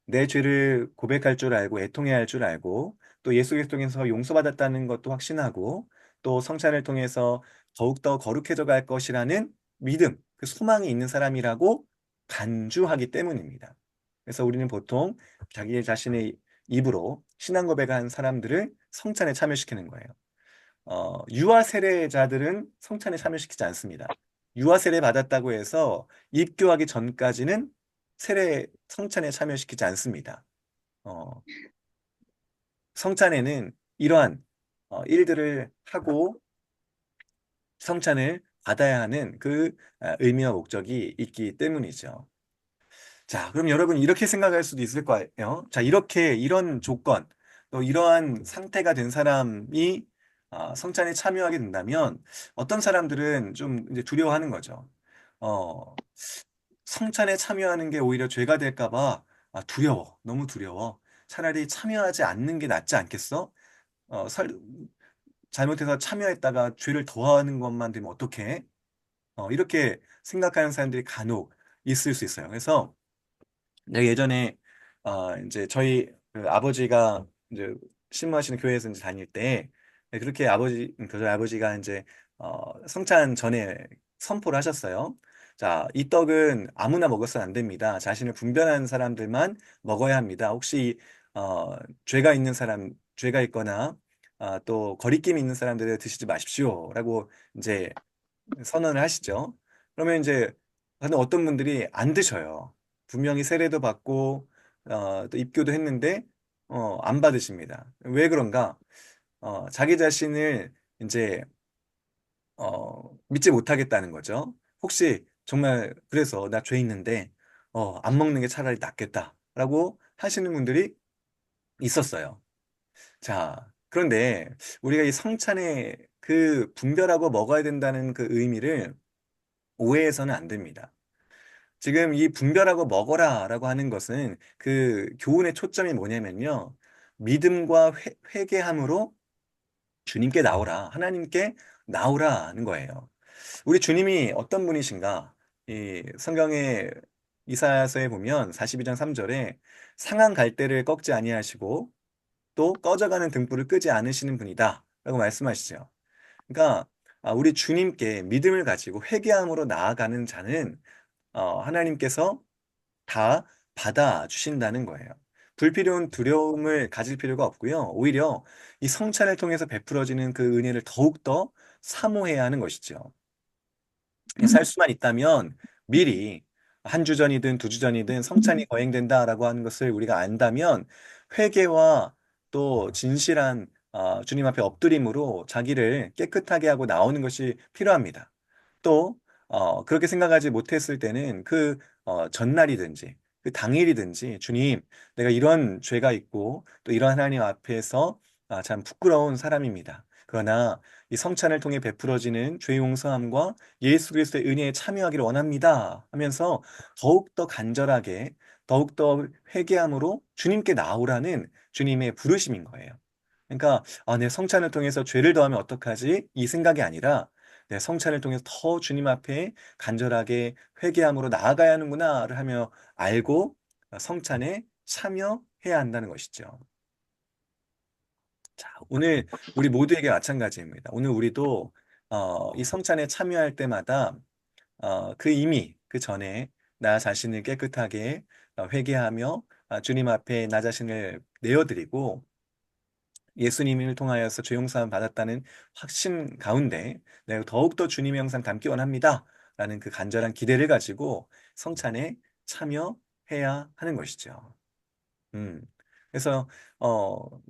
내 죄를 고백할 줄 알고 애통해야 할 줄 알고 또 예수 그리스도 통해서 용서받았다는 것도 확신하고 또 성찬을 통해서 더욱더 거룩해져 갈 것이라는 믿음, 그 소망이 있는 사람이라고 간주하기 때문입니다. 그래서 우리는 보통 자기 자신의 입으로 신앙 고백한 사람들을 성찬에 참여시키는 거예요. 유아 세례자들은 성찬에 참여시키지 않습니다. 유아 세례 받았다고 해서 입교하기 전까지는 성찬에 참여시키지 않습니다. 어, 성찬에는 이러한 일들을 하고 성찬을 받아야 하는 그 의미와 목적이 있기 때문이죠. 자, 그럼 여러분 이렇게 생각할 수도 있을 거예요. 자, 이런 조건, 또 이러한 상태가 된 사람이 성찬에 참여하게 된다면 어떤 사람들은 좀 이제 두려워하는 거죠. 어, 성찬에 참여하는 게 오히려 죄가 될까 봐 두려워. 너무 두려워. 차라리 참여하지 않는 게 낫지 않겠어? 어, 설- 잘못해서 참여했다가 죄를 더하는 것만 되면 어떡해? 이렇게 생각하는 사람들이 간혹 있을 수 있어요. 그래서 내가 예전에 이제 저희 그 아버지가 이제 신무하시는 교회에서 이제 다닐 때 그렇게 저희 아버지가 이제 성찬 전에 선포를 하셨어요. 자, 이 떡은 아무나 먹어서는 안 됩니다. 자신을 분별하는 사람들만 먹어야 합니다. 혹시 죄가 있는 사람, 죄가 있거나 또 거리낌이 있는 사람들은 드시지 마십시오라고 이제 선언을 하시죠. 그러면 이제 근데 어떤 분들이 안 드셔요. 분명히 세례도 받고 또 입교도 했는데 안 받으십니다. 왜 그런가? 자기 자신을 이제 믿지 못하겠다는 거죠. 혹시 정말 그래서 나 죄 있는데 안 먹는 게 차라리 낫겠다라고 하시는 분들이 있었어요. 자, 그런데 우리가 이 성찬에 그 분별하고 먹어야 된다는 그 의미를 오해해서는 안 됩니다. 지금 이 분별하고 먹어라라고 하는 것은 그 교훈의 초점이 뭐냐면요. 믿음과 회개함으로 주님께 나오라. 하나님께 나오라는 거예요. 우리 주님이 어떤 분이신가? 이 성경의 이사야서에 보면 42장 3절에 상한 갈대를 꺾지 아니하시고 또 꺼져가는 등불을 끄지 않으시는 분이다. 라고 말씀하시죠. 그러니까 우리 주님께 믿음을 가지고 회개함으로 나아가는 자는 하나님께서 다 받아주신다는 거예요. 불필요한 두려움을 가질 필요가 없고요. 오히려 이 성찬을 통해서 베풀어지는 그 은혜를 더욱더 사모해야 하는 것이죠. 살 수만 있다면 미리 한 주 전이든 두 주 전이든 성찬이 거행된다라고 하는 것을 우리가 안다면 회개와 또 진실한 주님 앞에 엎드림으로 자기를 깨끗하게 하고 나오는 것이 필요합니다. 또 그렇게 생각하지 못했을 때는 그 전날이든지 그 당일이든지 주님, 내가 이런 죄가 있고 또 이런 하나님 앞에서 참 부끄러운 사람입니다. 그러나 이 성찬을 통해 베풀어지는 죄 용서함과 예수 그리스도의 은혜에 참여하기를 원합니다 하면서 더욱더 간절하게 더욱더 회개함으로 주님께 나오라는 주님의 부르심인 거예요. 그러니까 내 성찬을 통해서 죄를 더하면 어떡하지? 이 생각이 아니라 내 성찬을 통해서 더 주님 앞에 간절하게 회개함으로 나아가야 하는구나를 하며 알고 성찬에 참여해야 한다는 것이죠. 자, 오늘 우리 모두에게 마찬가지입니다. 오늘 우리도 이 성찬에 참여할 때마다 그 이미 그 전에 나 자신을 깨끗하게 회개하며 주님 앞에 나 자신을 내어드리고 예수님을 통하여서 죄 용서함 받았다는 확신 가운데 내가 더욱더 주님의 형상 닮기 원합니다. 라는 그 간절한 기대를 가지고 성찬에 참여해야 하는 것이죠. 음. 그래서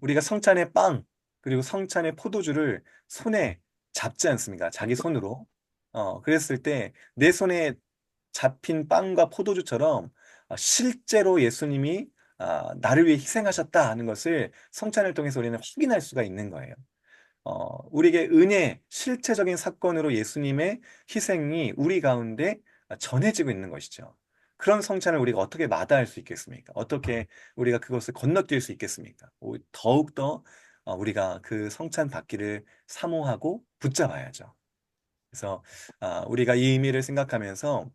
우리가 성찬의 빵 그리고 성찬의 포도주를 손에 잡지 않습니까? 자기 손으로. 그랬을 때 내 손에 잡힌 빵과 포도주처럼 실제로 예수님이 나를 위해 희생하셨다 하는 것을 성찬을 통해서 우리는 확인할 수가 있는 거예요. 우리에게 은혜, 실체적인 사건으로 예수님의 희생이 우리 가운데 전해지고 있는 것이죠. 그런 성찬을 우리가 어떻게 마다할 수 있겠습니까? 어떻게 우리가 그것을 건너뛸 수 있겠습니까? 더욱더 우리가 그 성찬 받기를 사모하고 붙잡아야죠. 그래서 우리가 이 의미를 생각하면서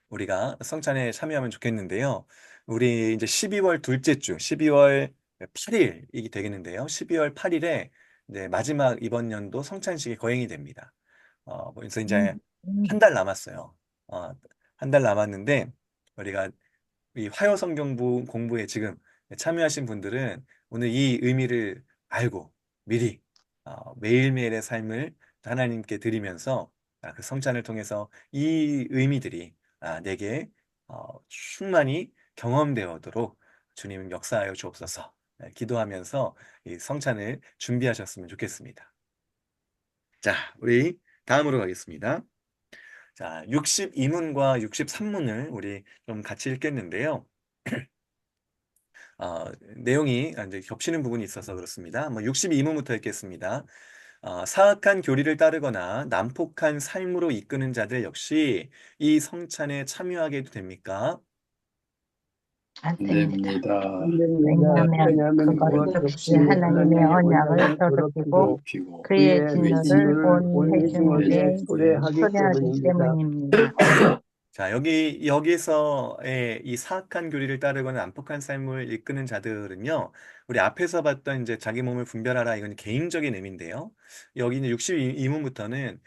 우리가 성찬에 참여하면 좋겠는데요. 우리 이제 12월 둘째 주, 12월 8일이 되겠는데요. 12월 8일에 이제 마지막 이번 연도 성찬식이 거행이 됩니다. 그래서 이제 한 달 남았어요. 어, 한 달 남았는데 우리가 이 화요 성경부 공부에 지금 참여하신 분들은 오늘 이 의미를 알고 미리 매일매일의 삶을 하나님께 드리면서 그 성찬을 통해서 이 의미들이 내게 충만히 경험되어도록 주님 역사하여 주옵소서. 기도하면서 이 성찬을 준비하셨으면 좋겠습니다. 자, 우리 다음으로 가겠습니다. 자, 62문과 63문을 우리 좀 같이 읽겠는데요. 내용이 이제 겹치는 부분이 있어서 그렇습니다. 62문부터 읽겠습니다. 사악한 교리를 따르거나 난폭한 삶으로 이끄는 자들 역시 이 성찬에 참여하게 됩니까? 안 됩니다. 됩니다. 왜냐하면 그것 역시 하나님의 언약을 더럽히고 그의 진노를 온 회중에게 초래하기 때문입니다. 자, 여기서의 이 사악한 교리를 따르거나 난폭한 삶을 이끄는 자들은요, 우리 앞에서 봤던 이제 자기 몸을 분별하라, 이건 개인적인 의미인데요. 여기 이제 62문부터는,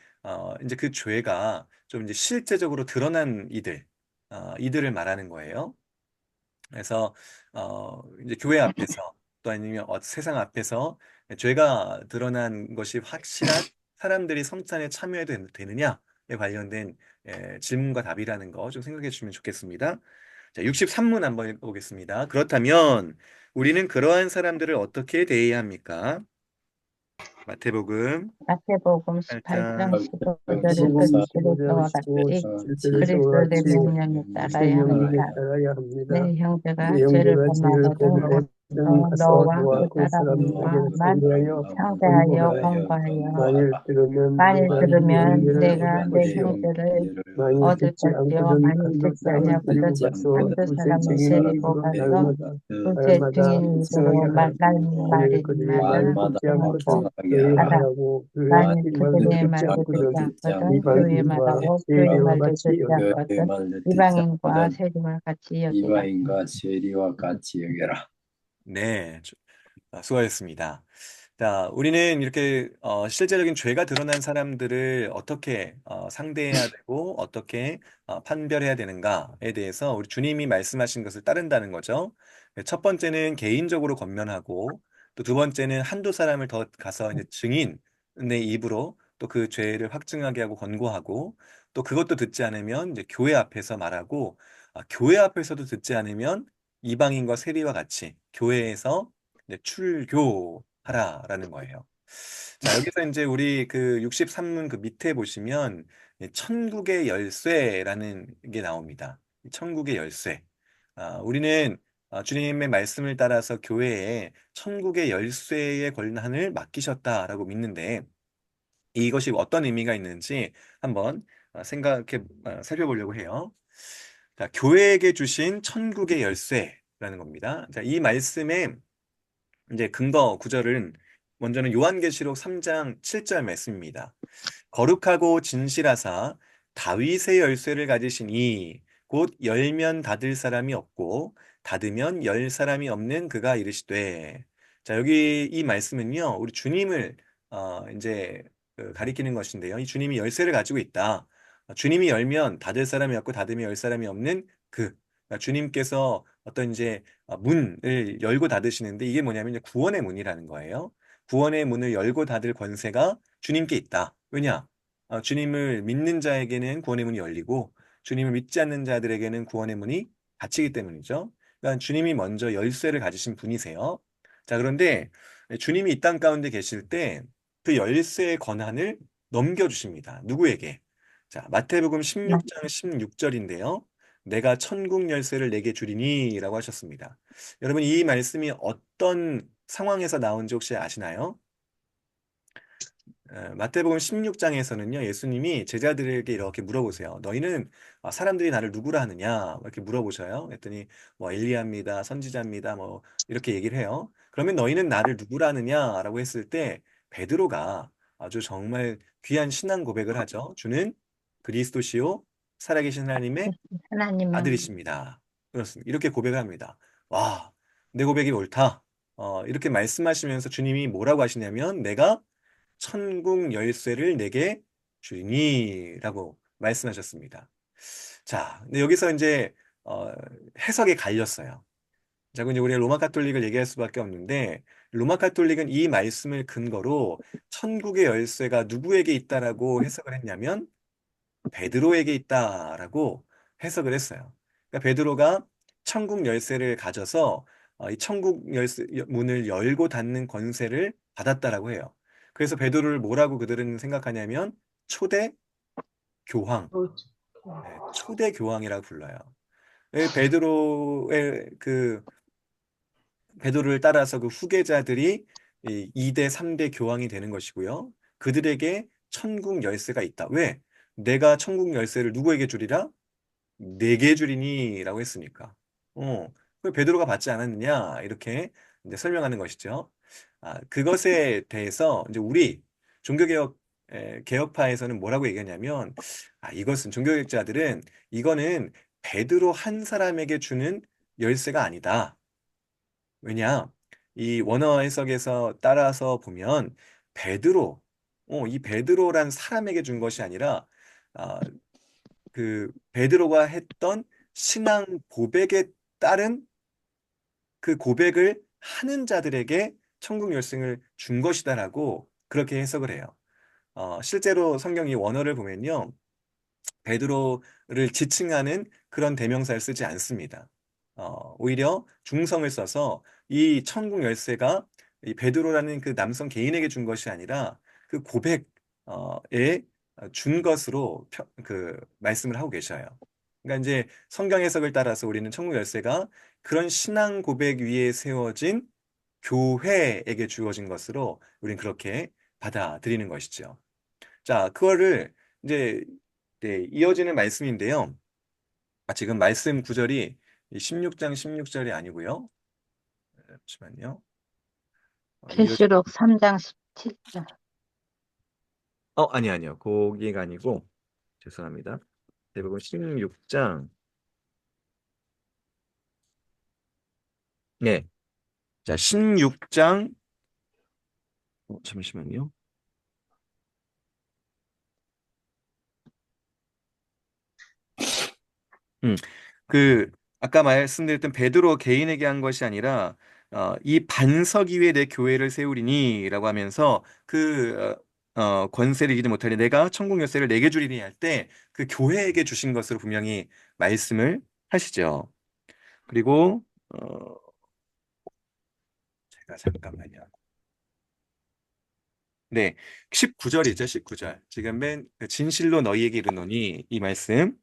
이제 그 죄가 좀 이제 실제적으로 드러난 이들을 말하는 거예요. 그래서, 이제 교회 앞에서 또 아니면 세상 앞에서 죄가 드러난 것이 확실한 사람들이 성찬에 참여해도 되느냐에 관련된 질문과 답이라는 거 좀 생각해 주시면 좋겠습니다. 자, 63문 한번 읽어보겠습니다. 그렇다면 우리는 그러한 사람들을 어떻게 대해야 합니까? 마태복음 마태복음 18장 8장 15절에서 16절과 같이 그리스도의 명령에 따라야 합니다. 내 형제가 죄를 범하거든 너와 그 사람과 만 상대하여 공부하여 만일 들으면 내가 내 형제를 얻을 것이요 만일 듣지 아니하거든 한두 사람을 데리고 가서 둘째 증인 입으로 날마다 확증하고 하라. 만일 그들의 말도 듣지 않거든 교회의 말하고 교회의 말도 듣지 않거든 이방인과 세리와 같이 여기라. 이방인과 세리와 같이 여겨라. 네, 수고하셨습니다. 자, 우리는 이렇게 실제적인 죄가 드러난 사람들을 어떻게 상대해야 되고 어떻게 판별해야 되는가에 대해서 우리 주님이 말씀하신 것을 따른다는 거죠. 네, 첫 번째는 개인적으로 권면하고 또 두 번째는 한두 사람을 더 가서 이제 증인의 입으로 또 그 죄를 확증하게 하고 권고하고 또 그것도 듣지 않으면 이제 교회 앞에서 말하고 교회 앞에서도 듣지 않으면 이방인과 세리와 같이 교회에서 이제 출교하라라는 거예요. 자, 여기서 이제 우리 그 63문 그 밑에 보시면 천국의 열쇠라는 게 나옵니다. 이 천국의 열쇠. 우리는 주님의 말씀을 따라서 교회에 천국의 열쇠의 권한을 맡기셨다라고 믿는데 이것이 어떤 의미가 있는지 한번 살펴보려고 해요. 자, 교회에게 주신 천국의 열쇠라는 겁니다. 자, 이 말씀에 이제 근거 구절은 먼저는 요한계시록 3장 7절 말씀입니다. 거룩하고 진실하사 다윗의 열쇠를 가지신 이 곧 열면 닫을 사람이 없고 닫으면 열 사람이 없는 그가 이르시되. 자, 여기 이 말씀은요 우리 주님을 이제 가리키는 것인데요, 이 주님이 열쇠를 가지고 있다. 주님이 열면 닫을 사람이 없고 닫으면 열 사람이 없는 그 그러니까 주님께서 어떤 이제 문을 열고 닫으시는데 이게 뭐냐면 이제 구원의 문이라는 거예요. 구원의 문을 열고 닫을 권세가 주님께 있다. 왜냐? 주님을 믿는 자에게는 구원의 문이 열리고 주님을 믿지 않는 자들에게는 구원의 문이 닫히기 때문이죠. 그러니까 주님이 먼저 열쇠를 가지신 분이세요. 자, 그런데 주님이 이 땅 가운데 계실 때 그 열쇠의 권한을 넘겨주십니다. 누구에게? 자, 마태복음 16장 16절인데요. 내가 천국 열쇠를 내게 주리니 라고 하셨습니다. 여러분, 이 말씀이 어떤 상황에서 나온지 혹시 아시나요? 마태복음 16장에서는요, 예수님이 제자들에게 이렇게 물어보세요. 너희는 사람들이 나를 누구라 하느냐? 이렇게 물어보셔요. 그랬더니 뭐 엘리야입니다, 선지자입니다, 뭐 이렇게 얘기를 해요. 그러면 너희는 나를 누구라 하느냐라고 했을 때 베드로가 아주 정말 귀한 신앙 고백을 하죠. 주는 그리스도시요 살아계신 하나님의 하나님은 아들이십니다. 그렇습니다. 이렇게 고백을 합니다. 와, 내 고백이 옳다. 이렇게 말씀하시면서 주님이 뭐라고 하시냐면 내가 천국 열쇠를 내게 주니라고 말씀하셨습니다. 자, 근데 여기서 이제 해석이 갈렸어요. 자, 그럼 이제 우리가 로마 카톨릭을 얘기할 수밖에 없는데 로마 카톨릭은 이 말씀을 근거로 천국의 열쇠가 누구에게 있다라고 해석을 했냐면 베드로에게 있다라고 해석을 했어요. 그러니까 베드로가 천국 열쇠를 가져서 이 천국 열쇠 문을 열고 닫는 권세를 받았다라고 해요. 그래서 베드로를 뭐라고 그들은 생각하냐면 초대 교황, 네, 초대 교황이라고 불러요. 베드로의 그 베드로를 따라서 그 후계자들이 이 2대, 3대 교황이 되는 것이고요. 그들에게 천국 열쇠가 있다. 왜? 내가 천국 열쇠를 누구에게 주리라? 네개 줄이니라고 했으니까. 그 베드로가 받지 않았느냐 이렇게 이제 설명하는 것이죠. 그것에 대해서 이제 우리 종교개혁 개혁파에서는 뭐라고 얘기하냐면 이것은 종교개혁자들은 이거는 베드로 한 사람에게 주는 열쇠가 아니다. 왜냐? 이 원어 해석에서 따라서 보면 베드로, 이 베드로란 사람에게 준 것이 아니라 아, 그 베드로가 했던 신앙 고백에 따른 그 고백을 하는 자들에게 천국 열쇠를 준 것이다라고 그렇게 해석을 해요. 실제로 성경 이 원어를 보면요. 베드로를 지칭하는 그런 대명사를 쓰지 않습니다. 오히려 중성을 써서 이 천국 열쇠가 이 베드로라는 그 남성 개인에게 준 것이 아니라 그 고백에 준 것으로 그 말씀을 하고 계셔요. 그러니까 이제 성경 해석을 따라서 우리는 천국 열쇠가 그런 신앙 고백 위에 세워진 교회에게 주어진 것으로 우리는 그렇게 받아들이는 것이죠. 자, 그거를 이제 네, 이어지는 말씀인데요. 지금 말씀 구절이 16장 16절이 아니고요. 잠시만요. 계시록 3장 17절. 아니요. 거기가 아니고 죄송합니다. 대부분 16장. 네. 자, 16장 잠시만요. 음. 그 아까 말씀드렸던 베드로 개인에게 한 것이 아니라 이 반석 위에 내 교회를 세우리니라고 하면서 그 권세를 이기지 못하니 내가 천국 열쇠를 내게 주리니 할 때 그 교회에게 주신 것으로 분명히 말씀을 하시죠. 그리고 제가 잠깐만요. 네, 19절이죠, 19절. 지금 맨 진실로 너희에게 이르노니 이 말씀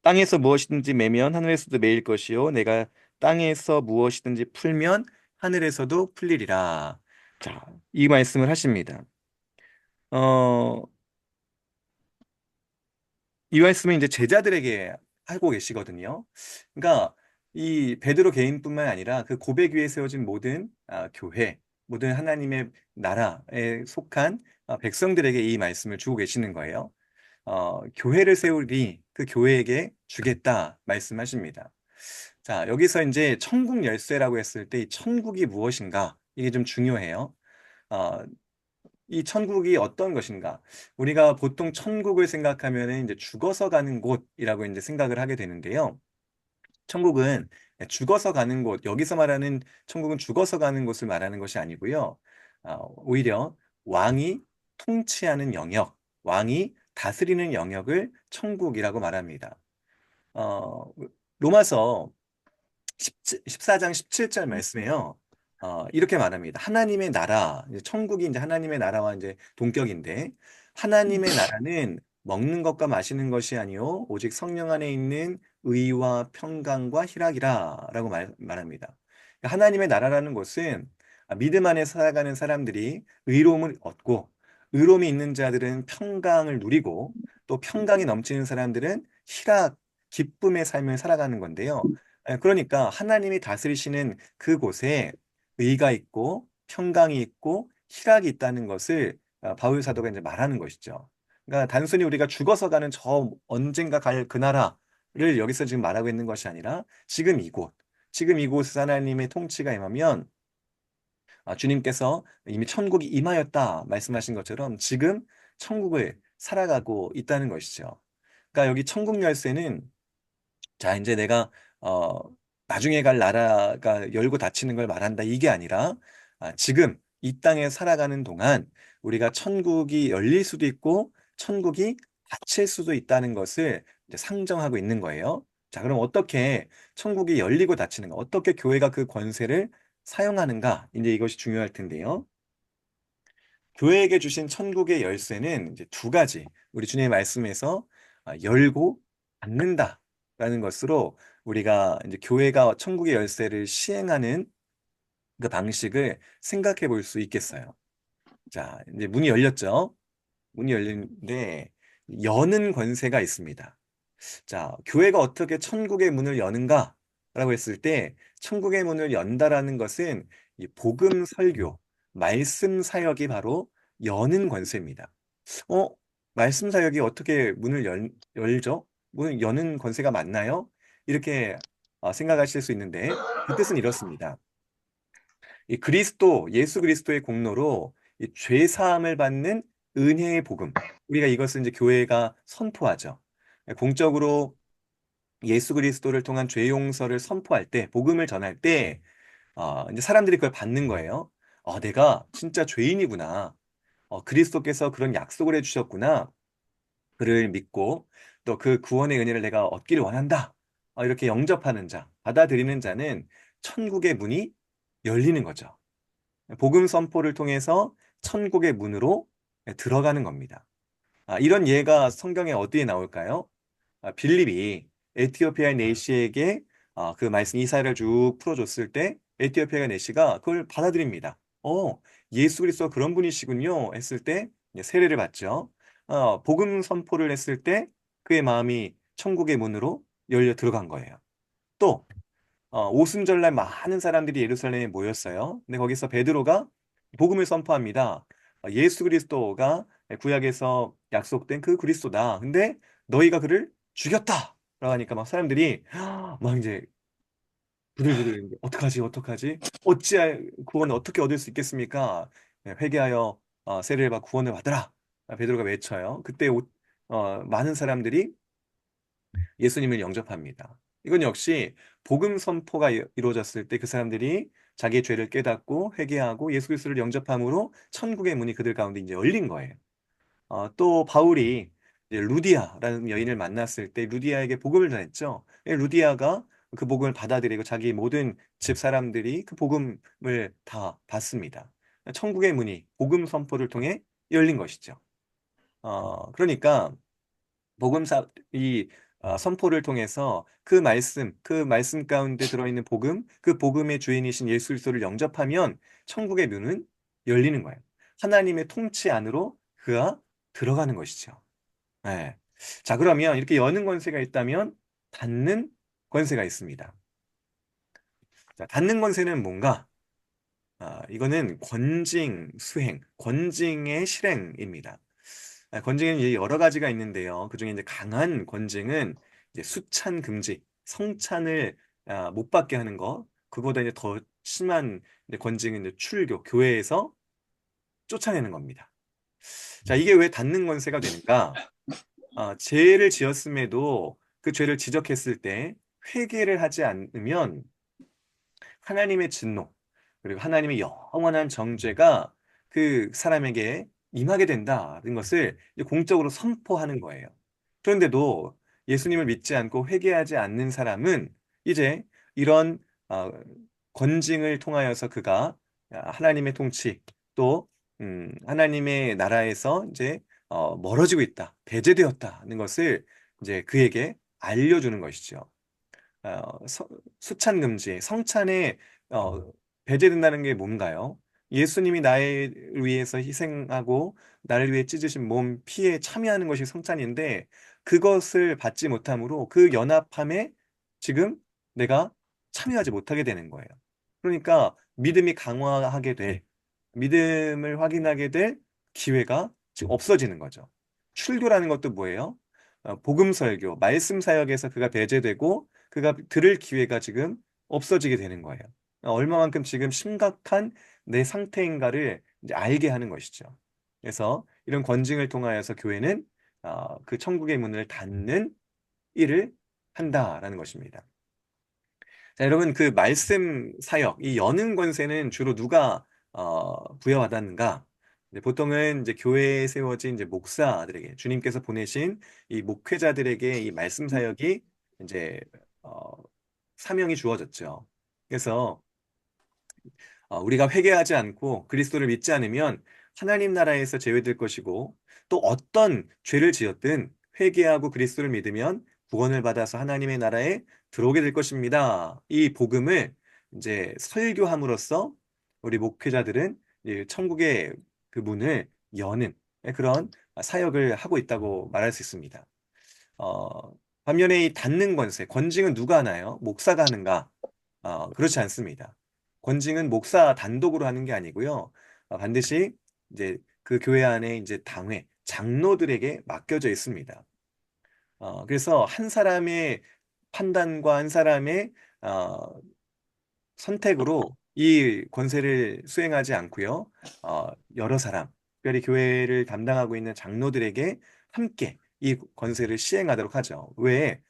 땅에서 무엇이든지 매면 하늘에서도 매일 것이요 내가 땅에서 무엇이든지 풀면 하늘에서도 풀리리라. 자, 이 말씀을 하십니다. 어, 이 말씀은 이제 제자들에게 하고 계시거든요. 그러니까 이 베드로 개인뿐만 아니라 그 고백 위에 세워진 모든 교회, 모든 하나님의 나라에 속한 백성들에게 이 말씀을 주고 계시는 거예요. 교회를 세우리 그 교회에게 주겠다 말씀하십니다. 자, 여기서 이제 천국 열쇠라고 했을 때 이 천국이 무엇인가? 이게 좀 중요해요. 어, 이 천국이 어떤 것인가? 우리가 보통 천국을 생각하면은 이제 죽어서 가는 곳이라고 이제 생각을 하게 되는데요. 천국은 죽어서 가는 곳, 여기서 말하는 천국은 죽어서 가는 곳을 말하는 것이 아니고요. 오히려 왕이 통치하는 영역, 왕이 다스리는 영역을 천국이라고 말합니다. 어, 로마서 14장 17절 말씀에요. 이렇게 말합니다. 하나님의 나라, 이제 천국이 이제 하나님의 나라와 이제 동격인데, 하나님의 나라는 먹는 것과 마시는 것이 아니요 오직 성령 안에 있는 의와 평강과 희락이라라고 말합니다. 그러니까 하나님의 나라라는 것은 믿음 안에 살아가는 사람들이 의로움을 얻고, 의로움이 있는 자들은 평강을 누리고, 또 평강이 넘치는 사람들은 희락, 기쁨의 삶을 살아가는 건데요. 그러니까 하나님이 다스리시는 그곳에 의가 있고 평강이 있고 희락이 있다는 것을 바울 사도가 이제 말하는 것이죠. 그러니까 단순히 우리가 죽어서 가는 저 언젠가 갈 그 나라를 여기서 지금 말하고 있는 것이 아니라 지금 이곳에 하나님의 통치가 임하면 주님께서 이미 천국이 임하였다 말씀하신 것처럼 지금 천국을 살아가고 있다는 것이죠. 그러니까 여기 천국 열쇠는 자, 이제 내가 어 나중에 갈 나라가 열고 닫히는 걸 말한다 이게 아니라 지금 이 땅에 살아가는 동안 우리가 천국이 열릴 수도 있고 천국이 닫힐 수도 있다는 것을 이제 상정하고 있는 거예요. 자, 그럼 어떻게 천국이 열리고 닫히는가? 어떻게 교회가 그 권세를 사용하는가? 이제 이것이 중요할 텐데요. 교회에게 주신 천국의 열쇠는 이제 두 가지. 우리 주님의 말씀에서 열고 닫는다라는 것으로 우리가 이제 교회가 천국의 열쇠를 시행하는 그 방식을 생각해 볼 수 있겠어요. 자, 이제 문이 열렸죠? 문이 열리는데 여는 권세가 있습니다. 자, 교회가 어떻게 천국의 문을 여는가라고 했을 때 천국의 문을 연다라는 것은 이 복음 설교, 말씀 사역이 바로 여는 권세입니다. 어, 말씀 사역이 어떻게 문을 열죠? 문을 여는 권세가 맞나요? 이렇게 생각하실 수 있는데 그 뜻은 이렇습니다. 이 예수 그리스도의 공로로 이 죄 사함을 받는 은혜의 복음. 우리가 이것을 이제 교회가 선포하죠. 공적으로 예수 그리스도를 통한 죄 용서를 선포할 때, 복음을 전할 때, 이제 사람들이 그걸 받는 거예요. 내가 진짜 죄인이구나. 그리스도께서 그런 약속을 해주셨구나. 그를 믿고 또 그 구원의 은혜를 내가 얻기를 원한다. 이렇게 영접하는 자, 받아들이는 자는 천국의 문이 열리는 거죠. 복음 선포를 통해서 천국의 문으로 들어가는 겁니다. 이런 예가 성경에 어디에 나올까요? 빌립이 에티오피아 내시에게 그 말씀 이사야를 쭉 풀어줬을 때 에티오피아 내시가 그걸 받아들입니다. 예수 그리스도가 그런 분이시군요. 했을 때 이제 세례를 받죠. 복음 선포를 했을 때 그의 마음이 천국의 문으로 열려 들어간 거예요. 또 오순절날 많은 사람들이 예루살렘에 모였어요. 근데 거기서 베드로가 복음을 선포합니다. 예수 그리스도가 구약에서 약속된 그 그리스도다. 근데 너희가 그를 죽였다. 라고 하니까 막 사람들이 막 이제 부들부들 이제 어떡하지? 어떡하지? 어찌할 구원을 어떻게 얻을 수 있겠습니까? 회개하여 세례를 받고 구원을 받으라. 베드로가 외쳐요. 그때 많은 사람들이 예수님을 영접합니다. 이건 역시 복음 선포가 이루어졌을 때 그 사람들이 자기의 죄를 깨닫고 회개하고 예수 그리스도를 영접함으로 천국의 문이 그들 가운데 이제 열린 거예요. 또 바울이 이제 루디아라는 여인을 만났을 때 루디아에게 복음을 전했죠. 루디아가 그 복음을 받아들이고 자기 모든 집 사람들이 그 복음을 다 받습니다. 천국의 문이 복음 선포를 통해 열린 것이죠. 그러니까 이 선포를 통해서 그 말씀 가운데 들어있는 복음, 그 복음의 주인이신 예수 그리스도를 영접하면 천국의 문은 열리는 거예요. 하나님의 통치 안으로 그가 들어가는 것이죠. 네. 자, 그러면 이렇게 여는 권세가 있다면 닫는 권세가 있습니다. 자, 닫는 권세는 뭔가? 이거는 권징 수행, 권징의 실행입니다. 권징에는 이제 여러 가지가 있는데요. 그중에 이제 강한 권징은 이제 수찬 금지, 성찬을 못 받게 하는 거. 그보다 이제 더 심한 이제 권징은 이제 출교, 교회에서 쫓아내는 겁니다. 자, 이게 왜 닫는 권세가 되는가? 죄를 지었음에도 그 죄를 지적했을 때 회개를 하지 않으면 하나님의 진노, 그리고 하나님의 영원한 정죄가 그 사람에게 임하게 된다는 것을 이제 공적으로 선포하는 거예요. 그런데도 예수님을 믿지 않고 회개하지 않는 사람은 이제 이런 어, 권징을 통하여서 그가 하나님의 통치 또 하나님의 나라에서 이제 멀어지고 있다, 배제되었다는 것을 이제 그에게 알려주는 것이죠. 수찬 금지, 성찬에 배제된다는 게 뭔가요? 예수님이 나를 위해서 희생하고 나를 위해 찢으신 몸, 피에 참여하는 것이 성찬인데 그것을 받지 못함으로 그 연합함에 지금 내가 참여하지 못하게 되는 거예요. 그러니까 믿음이 강화하게 될, 믿음을 확인하게 될 기회가 지금 없어지는 거죠. 출교라는 것도 뭐예요? 복음 설교, 말씀 사역에서 그가 배제되고 그가 들을 기회가 지금 없어지게 되는 거예요. 얼마만큼 지금 심각한 내 상태인가를 이제 알게 하는 것이죠. 그래서 이런 권징을 통하여서 교회는 그 천국의 문을 닫는 일을 한다라는 것입니다. 자, 여러분 그 말씀 사역, 이 여는 권세는 주로 누가 부여받았는가? 이제 보통은 이제 교회에 세워진 이제 목사들에게 주님께서 보내신 이 목회자들에게 이 말씀 사역이 이제 어, 사명이 주어졌죠. 그래서 우리가 회개하지 않고 그리스도를 믿지 않으면 하나님 나라에서 제외될 것이고 또 어떤 죄를 지었든 회개하고 그리스도를 믿으면 구원을 받아서 하나님의 나라에 들어오게 될 것입니다. 이 복음을 이제 설교함으로써 우리 목회자들은 이 천국의 그 문을 여는 그런 사역을 하고 있다고 말할 수 있습니다. 어, 반면에 이 닫는 권세, 권징은 누가 하나요? 목사가 하는가? 그렇지 않습니다. 권징은 목사 단독으로 하는 게 아니고요. 반드시 이제 그 교회 안에 이제 당회, 장로들에게 맡겨져 있습니다. 그래서 한 사람의 판단과 한 사람의 선택으로 이 권세를 수행하지 않고요. 여러 사람, 특별히 교회를 담당하고 있는 장로들에게 함께 이 권세를 시행하도록 하죠. 왜?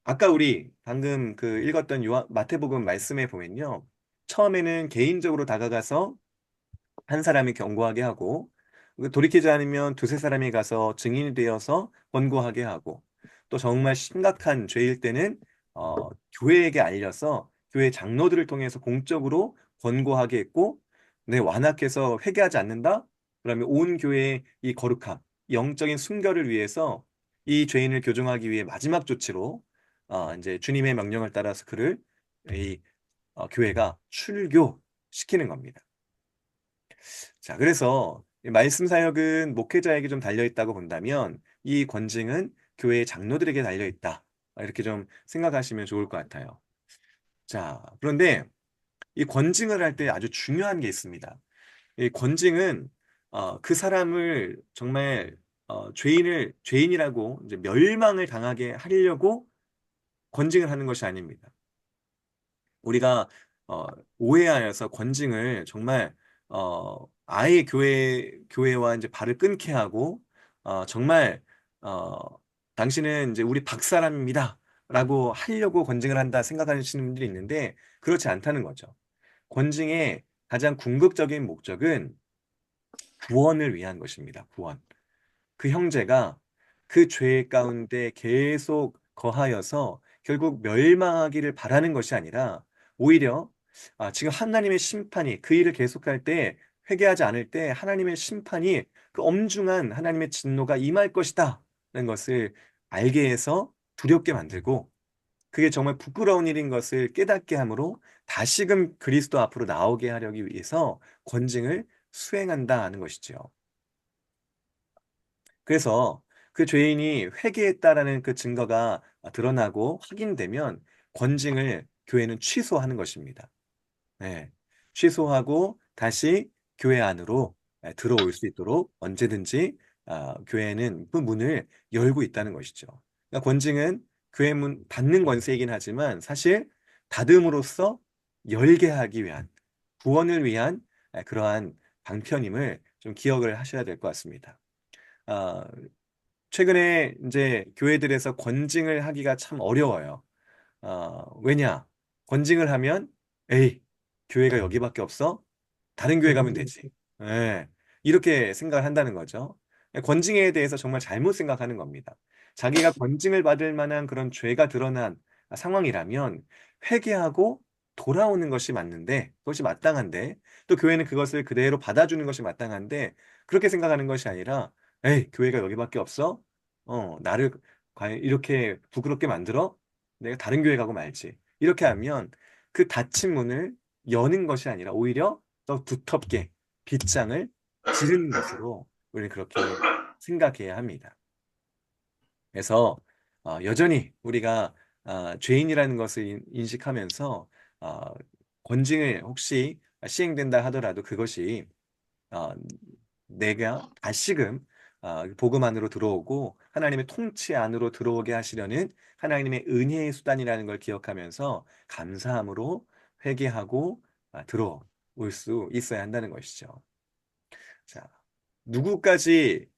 아까 우리 방금 그 읽었던 마태복음 말씀에 보면요. 처음에는 개인적으로 다가가서 한 사람이 경고하게 하고 돌이키지 않으면 두세 사람이 가서 증인이 되어서 권고하게 하고 또 정말 심각한 죄일 때는 교회에게 알려서 교회 장로들을 통해서 공적으로 권고하게 했고 내 완악해서 회개하지 않는다? 그러면 온 교회의 이 거룩함, 영적인 순결을 위해서 이 죄인을 교정하기 위해 마지막 조치로 이제 주님의 명령을 따라서 그를 이 교회가 출교시키는 겁니다. 자, 그래서 이 말씀 사역은 목회자에게 좀 달려 있다고 본다면 이 권징은 교회의 장로들에게 달려 있다. 이렇게 좀 생각하시면 좋을 것 같아요. 자, 그런데 이 권징을 할 때 아주 중요한 게 있습니다. 이 권징은 그 사람을 정말 죄인이라고 이제 멸망을 당하게 하려고 권징을 하는 것이 아닙니다. 우리가 어, 오해하여서 권징을 정말 아예 교회와 이제 발을 끊게 하고 정말 어, 당신은 이제 우리 박사람입니다라고 하려고 권징을 한다 생각하시는 분들이 있는데 그렇지 않다는 거죠. 권징의 가장 궁극적인 목적은 구원을 위한 것입니다. 구원. 그 형제가 그 죄 가운데 계속 거하여서 결국 멸망하기를 바라는 것이 아니라 오히려 지금 하나님의 심판이 그 일을 계속할 때 회개하지 않을 때 하나님의 심판이 그 엄중한 하나님의 진노가 임할 것이다 라는 것을 알게 해서 두렵게 만들고 그게 정말 부끄러운 일인 것을 깨닫게 함으로 다시금 그리스도 앞으로 나오게 하려기 위해서 권징을 수행한다는 것이죠. 그래서 그 죄인이 회개했다라는 그 증거가 드러나고 확인되면 권징을 교회는 취소하는 것입니다. 네. 취소하고 다시 교회 안으로 들어올 수 있도록 언제든지 교회는 그 문을 열고 있다는 것이죠. 그러니까 권징은 교회 문 닫는 권세이긴 하지만 사실 닫음으로써 열게 하기 위한 구원을 위한 그러한 방편임을 좀 기억을 하셔야 될 것 같습니다. 아, 최근에 이제 교회들에서 권징을 하기가 참 어려워요. 왜냐? 권징을 하면, 에이, 교회가 여기밖에 없어? 다른 교회 가면 되지. 예, 이렇게 생각을 한다는 거죠. 권징에 대해서 정말 잘못 생각하는 겁니다. 자기가 권징을 받을 만한 그런 죄가 드러난 상황이라면 회개하고 돌아오는 것이 맞는데, 그것이 마땅한데, 또 교회는 그것을 그대로 받아주는 것이 마땅한데, 그렇게 생각하는 것이 아니라, 에이, 교회가 여기밖에 없어? 나를 과연 이렇게 부끄럽게 만들어? 내가 다른 교회 가고 말지. 이렇게 하면 그 닫힌 문을 여는 것이 아니라 오히려 더 두텁게 빗장을 지르는 것으로 우리는 그렇게 생각해야 합니다. 그래서 여전히 우리가 죄인이라는 것을 인식하면서 어, 권징을 혹시 시행된다 하더라도 그것이 어, 내가 다시금 복음 안으로 들어오고 하나님의 통치 안으로 들어오게 하시려는 하나님의 은혜의 수단이라는 걸 기억하면서 감사함으로 회개하고 들어올 수 있어야 한다는 것이죠. 자, 누구까지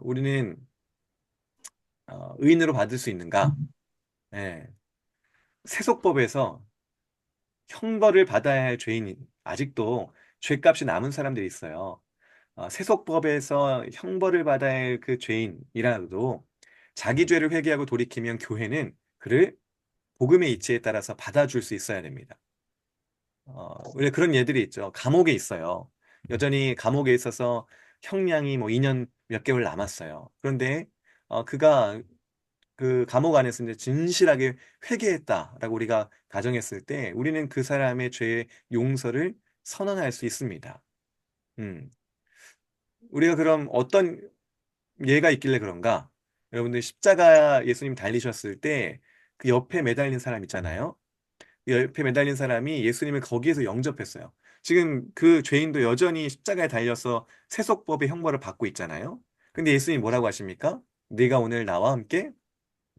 우리는 의인으로 받을 수 있는가? 예, 세속법에서 형벌을 받아야 할 죄인이 아직도 죄값이 남은 사람들이 있어요. 세속법에서 형벌을 받아야 할 그 죄인이라도 자기 죄를 회개하고 돌이키면 교회는 그를 복음의 이치에 따라서 받아줄 수 있어야 됩니다. 원래 그런 예들이 있죠. 감옥에 있어요. 여전히 감옥에 있어서 형량이 뭐 2년 몇 개월 남았어요. 그런데 그가 그 감옥 안에서 이제 진실하게 회개했다라고 우리가 가정했을 때 우리는 그 사람의 죄의 용서를 선언할 수 있습니다. 음. 우리가 그럼 어떤 예가 있길래 그런가? 여러분들 십자가 예수님 달리셨을 때 그 옆에 매달린 사람 있잖아요. 그 옆에 매달린 사람이 예수님을 거기에서 영접했어요. 지금 그 죄인도 여전히 십자가에 달려서 세속법의 형벌을 받고 있잖아요. 근데 예수님이 뭐라고 하십니까? 네가 오늘 나와 함께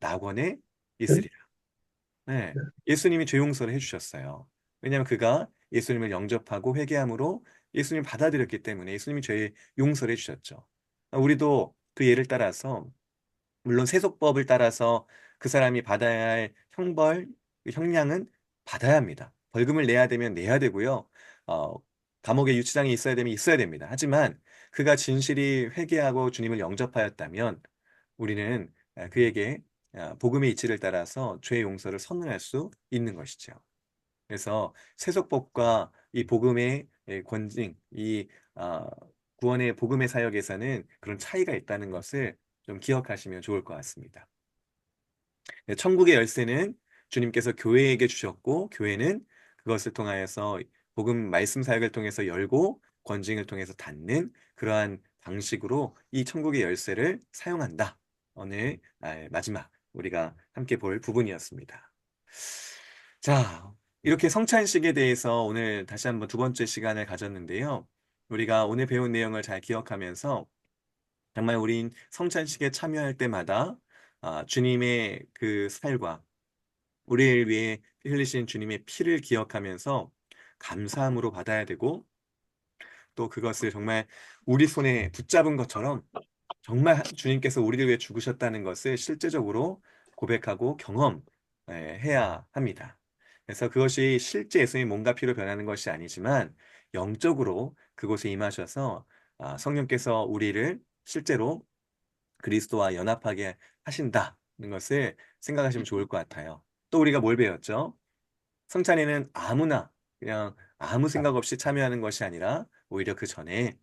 낙원에 있으리라. 네. 예수님이 죄 용서를 해주셨어요. 왜냐하면 그가 예수님을 영접하고 회개함으로 예수님을 받아들였기 때문에 예수님이 죄 용서를 해주셨죠. 우리도 그 예를 따라서 물론 세속법을 따라서 그 사람이 받아야 할 형벌, 그 형량은 받아야 합니다. 벌금을 내야 되면 내야 되고요. 어, 감옥에 유치장이 있어야 되면 있어야 됩니다. 하지만 그가 진실이 회개하고 주님을 영접하였다면 우리는 그에게 복음의 이치를 따라서 죄 용서를 선언할 수 있는 것이죠. 그래서 세속법과 이 복음의 권징, 이 구원의 복음의 사역에서는 그런 차이가 있다는 것을 좀 기억하시면 좋을 것 같습니다. 네, 천국의 열쇠는 주님께서 교회에게 주셨고, 교회는 그것을 통하여서 복음 말씀 사역을 통해서 열고 권징을 통해서 닫는 그러한 방식으로 이 천국의 열쇠를 사용한다. 오늘 마지막 우리가 함께 볼 부분이었습니다. 자, 이렇게 성찬식에 대해서 오늘 다시 한번 두 번째 시간을 가졌는데요. 우리가 오늘 배운 내용을 잘 기억하면서 정말 우린 성찬식에 참여할 때마다 주님의 그 살과 우리를 위해 흘리신 주님의 피를 기억하면서 감사함으로 받아야 되고 또 그것을 정말 우리 손에 붙잡은 것처럼 정말 주님께서 우리를 위해 죽으셨다는 것을 실제적으로 고백하고 경험해야 합니다. 그래서 그것이 실제 예수님의 몸과 피로 변하는 것이 아니지만 영적으로 그곳에 임하셔서 성령께서 우리를 실제로 그리스도와 연합하게 하신다는 것을 생각하시면 좋을 것 같아요. 또 우리가 뭘 배웠죠? 성찬에는 아무나 그냥 아무 생각 없이 참여하는 것이 아니라 오히려 그 전에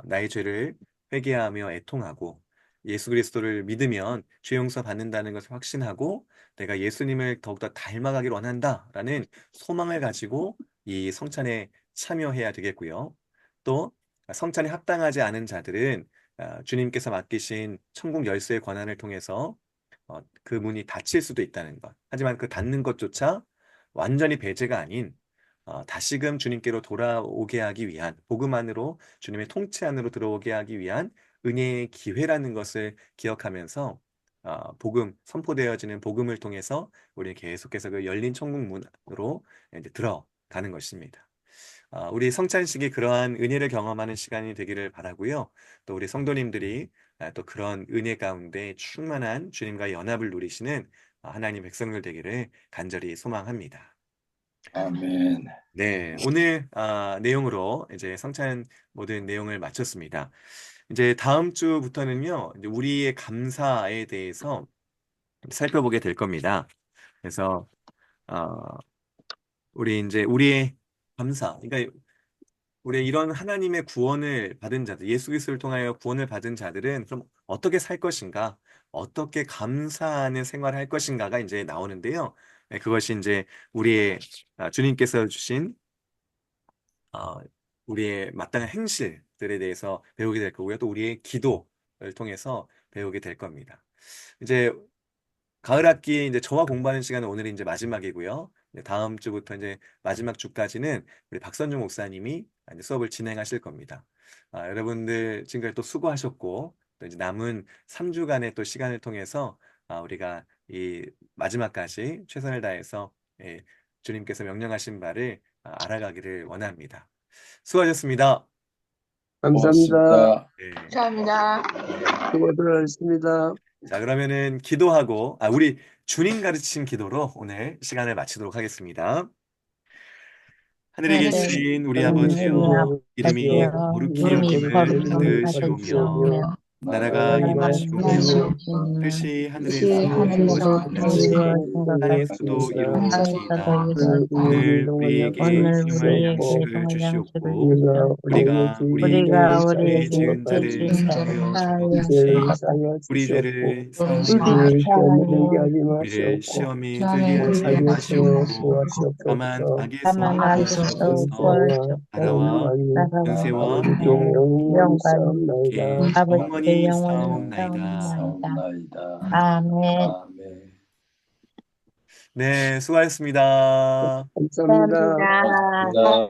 나의 죄를 회개하며 애통하고 예수 그리스도를 믿으면 죄 용서 받는다는 것을 확신하고 내가 예수님을 더욱더 닮아가길 원한다라는 소망을 가지고 이 성찬에 참여해야 되겠고요. 또 성찬에 합당하지 않은 자들은 주님께서 맡기신 천국 열쇠의 권한을 통해서 그 문이 닫힐 수도 있다는 것. 하지만 그 닫는 것조차 완전히 배제가 아닌 다시금 주님께로 돌아오게 하기 위한 복음 안으로 주님의 통치 안으로 들어오게 하기 위한 은혜의 기회라는 것을 기억하면서 복음 선포되어지는 복음을 통해서 우리는 계속해서 그 열린 천국 문으로 이제 들어가는 것입니다. 우리 성찬식이 그러한 은혜를 경험하는 시간이 되기를 바라고요. 또 우리 성도님들이 또 그런 은혜 가운데 충만한 주님과 연합을 누리시는 하나님 백성들 되기를 간절히 소망합니다. 아멘. 네, 오늘 내용으로 이제 성찬 모든 내용을 마쳤습니다. 이제 다음 주부터는요, 이제 우리의 감사에 대해서 살펴보게 될 겁니다. 그래서 어, 우리 이제 우리의 감사, 그러니까 우리 이런 하나님의 구원을 받은 자들, 예수 그리스도를 통하여 구원을 받은 자들은 그럼 어떻게 살 것인가, 어떻게 감사하는 생활을 할 것인가가 이제 나오는데요. 네, 그것이 이제 우리의 주님께서 주신 어, 우리의 마땅한 행실들에 대해서 배우게 될 거고요. 또 우리의 기도를 통해서 배우게 될 겁니다. 이제 가을 학기 이제 저와 공부하는 시간은 오늘이 이제 마지막이고요. 이제 다음 주부터 이제 마지막 주까지는 우리 박선중 목사님이 이제 수업을 진행하실 겁니다. 여러분들 지금까지 또 수고하셨고 또 이제 남은 3주간의 또 시간을 통해서 우리가 이 마지막까지 최선을 다해서 예, 주님께서 명령하신 바를 알아가기를 원합니다. 수고하셨습니다. 감사합니다. 고맙습니다. 네. 감사합니다. 수고들 하셨습니다. 자, 그러면은 기도하고, 우리 주님 가르치신 기도로 오늘 시간을 마치도록 하겠습니다. 하늘에 하늘에 계신 우리 하나님 아버지여, 이름이 아버지여, 거룩히 이름이 여김을 거룩히 받으시오며, 받으시오며 나라가 나라가 임하시오며, 임하시오며 뜻이 뜻이 하늘에서 하늘에서 이루어진 것 같이 이루어진 것 땅에서도 같이 땅에서도 이루어지이다. 오늘 오늘 우리에게 우리에게 오늘 일용할 우리에게 양식을 일용할 양식을 주시옵고, 우리가 우리가 우리에게 우리에게 우리가 죄 우리에게 지은 사하여 자를 죄 지은 자를 사하여 준 것 사하여 죄를 같이 사하여 우리 주시옵고 죄를 사하여 우리 우리를 시험에 들게 사하여 하지 우리를 마시옵고 시험에 들게 시험에 하지 들게 악에서 마시옵고 다만 구하시옵소서. 악에서 다만 악에서 구하시옵소서. 나라 나라와 영광이 나라와 권세와 아버지께 영원히 영광이 주님께 싸움나이다. 아버지께 영원히 영원히 싸움나이다. 싸움나이다. 사옵나이다. 아멘. 아멘. 네, 수고하셨습니다. 감사합니다. 감사합니다. 고맙습니다.